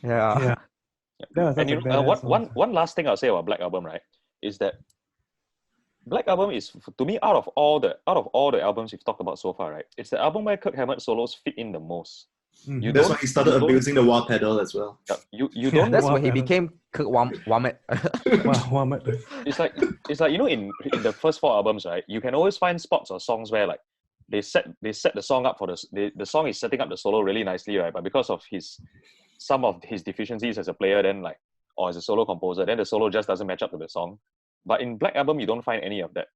Speaker 3: And one last thing I'll say about Black Album, right, is that Black Album is, to me, out of all the albums we've talked about so far, right, it's the album where Kirk Hammett solos fit in the most.
Speaker 1: That's why he started abusing the wah pedal as well.
Speaker 3: You don't.
Speaker 2: That's when he became Kirk Whammett.
Speaker 3: It's like in the first 4 albums, right, you can always find spots or songs where like they set the song up for the song is setting up the solo really nicely, right? But because of some of his deficiencies as a player, then like, or as a solo composer, then the solo just doesn't match up to the song. But in Black Album, you don't find any of that.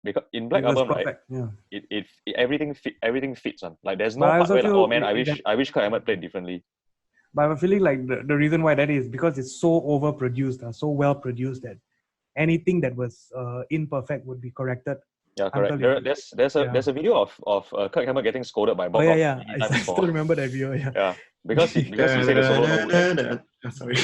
Speaker 3: Because in Black Album,
Speaker 4: perfect.
Speaker 3: Right, it everything fits on. Like there's no part where like, oh man, I wish Kirk Hammett played differently.
Speaker 4: But I'm feeling like the reason why that is because it's so overproduced, so well produced that anything that was imperfect would be corrected.
Speaker 3: Yeah, correct. There's a video of Kirk Hammett getting scolded by Bob.
Speaker 4: I still remember that video.
Speaker 3: Yeah, because he said the solo.
Speaker 1: Sorry.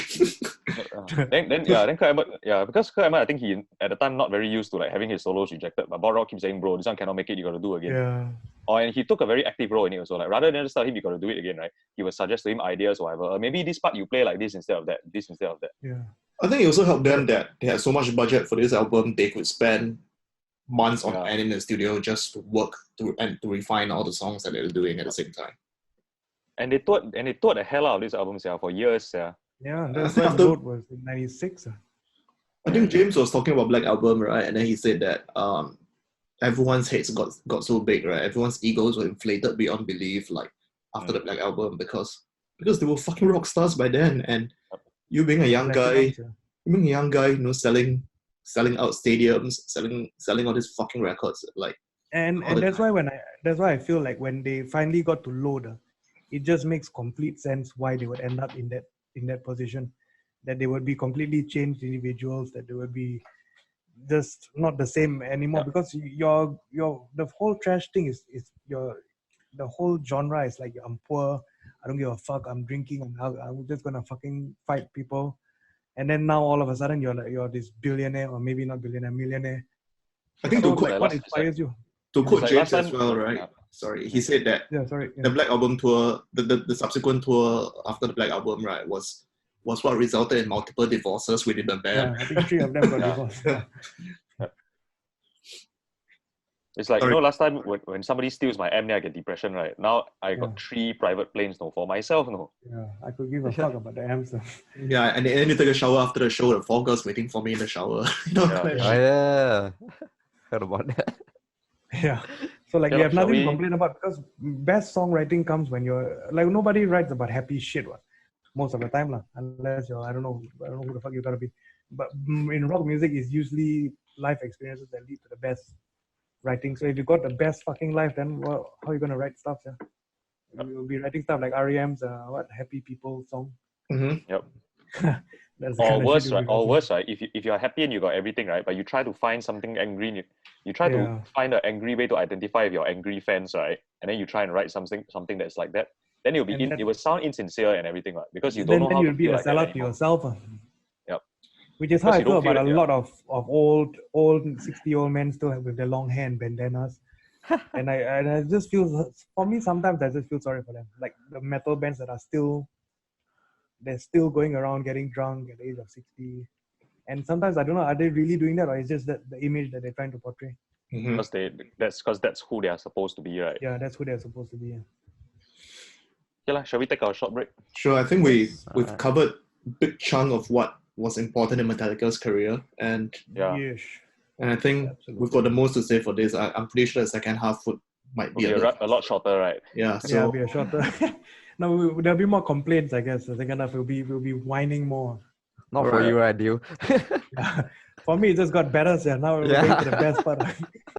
Speaker 3: Then Kirk Hammett, because Kirk Hammett, I think he at the time not very used to like having his solos rejected, but Bob Rock keeps saying, bro, this one cannot make it, you got to do again.
Speaker 4: Yeah.
Speaker 3: And he took a very active role in it also. Like rather than just tell him you got to do it again, right? He would suggest to him ideas or whatever. Maybe this part you play like this instead of that.
Speaker 4: Yeah.
Speaker 1: I think it also helped them that they had so much budget for this album, they could spend months on end in the studio just to work through and to refine all the songs that they were doing at the same time.
Speaker 3: And they thought the hell out of this album for years.
Speaker 4: Yeah, that's why the vote was in 96.
Speaker 1: I think James was talking about Black Album, right? And then he said that everyone's heads got so big, right? Everyone's egos were inflated beyond belief, like after the Black Album, because they were fucking rock stars by then. And you being a young guy, selling out stadiums, selling all these fucking records, like.
Speaker 4: And that's why I feel like when they finally got to load, it just makes complete sense why they would end up in that position, that they would be completely changed individuals, that they would be just not the same anymore, because the whole trash thing is the whole genre is like, I'm poor, I don't give a fuck, I'm drinking, I'm just gonna fucking fight people. And then now all of a sudden you're this billionaire, or maybe not billionaire, millionaire.
Speaker 1: I think
Speaker 4: what inspires you?
Speaker 1: To quote James as well, right? Sorry, he said that the Black Album tour, the subsequent tour after the Black Album, right, was what resulted in multiple divorces within the band.
Speaker 4: Yeah, I think 3 of them got divorced.
Speaker 3: It's like, last time when somebody steals my amp, I get depression, right? Now I got 3 private planes, for myself,
Speaker 4: Yeah, I could give a fuck about the amps.
Speaker 1: Yeah, and then you take a shower after the show, the 4 girls waiting for me in the shower.
Speaker 2: Heard about that.
Speaker 4: Yeah. So like, we have nothing to complain about, because best songwriting comes when you're like, nobody writes about happy shit most of the time, unless I don't know who the fuck you gotta be. But in rock music, it's usually life experiences that lead to the best writing. So if you got the best fucking life, then how are you gonna write stuff? We'll be writing stuff like REM's Happy People song.
Speaker 1: Mm-hmm.
Speaker 4: That's the
Speaker 3: Or
Speaker 4: kind of
Speaker 3: worse,
Speaker 4: shit we'll
Speaker 3: right?
Speaker 4: be
Speaker 3: Or
Speaker 4: writing.
Speaker 3: worse, right? If you're happy and you got everything, right? But you try to find something angry, and you try to
Speaker 4: Yeah.
Speaker 3: find an angry way to identify with your angry fans, right? And then you try and write something that's like that. Then it'll be
Speaker 4: And
Speaker 3: it will sound insincere and everything, right? Because you don't
Speaker 4: then,
Speaker 3: know
Speaker 4: then
Speaker 3: how
Speaker 4: you'll
Speaker 3: to
Speaker 4: be
Speaker 3: feel
Speaker 4: a
Speaker 3: like that
Speaker 4: sellout to
Speaker 3: anymore.
Speaker 4: yourself.
Speaker 3: Yep.
Speaker 4: Which is how
Speaker 3: Because
Speaker 4: I
Speaker 3: you don't
Speaker 4: feel
Speaker 3: feel
Speaker 4: about
Speaker 3: it,
Speaker 4: a
Speaker 3: yeah.
Speaker 4: lot of old 60-year-old men still with their long hair and bandanas. and I just feel, for me, sometimes I just feel sorry for them. Like the metal bands that are they're still going around getting drunk at the age of 60. And sometimes I don't know, are they really doing that, or is just that the image that they're trying to portray?
Speaker 1: Mm-hmm.
Speaker 3: Because that's who they are supposed to be, right?
Speaker 4: Yeah, that's who they're supposed to be. Yeah.
Speaker 3: Okay, shall we take our short break?
Speaker 1: Sure, I think we've
Speaker 2: Alright.
Speaker 1: covered a big chunk of what was important in Metallica's career, and
Speaker 3: Yeah.
Speaker 4: Yes.
Speaker 1: I think
Speaker 4: Absolutely.
Speaker 1: we've got the most to say for this. I'm pretty sure the second half might be
Speaker 3: Okay, a lot shorter, right?
Speaker 1: Yeah,
Speaker 4: Yeah,
Speaker 1: so
Speaker 4: it'll be a shorter. No, there'll be more complaints, I guess. The second half we'll be whining more.
Speaker 2: Not for
Speaker 1: Alright.
Speaker 2: you, right, Deal?
Speaker 4: For me, it just got better. So now we're
Speaker 2: Yeah.
Speaker 4: getting to the best part.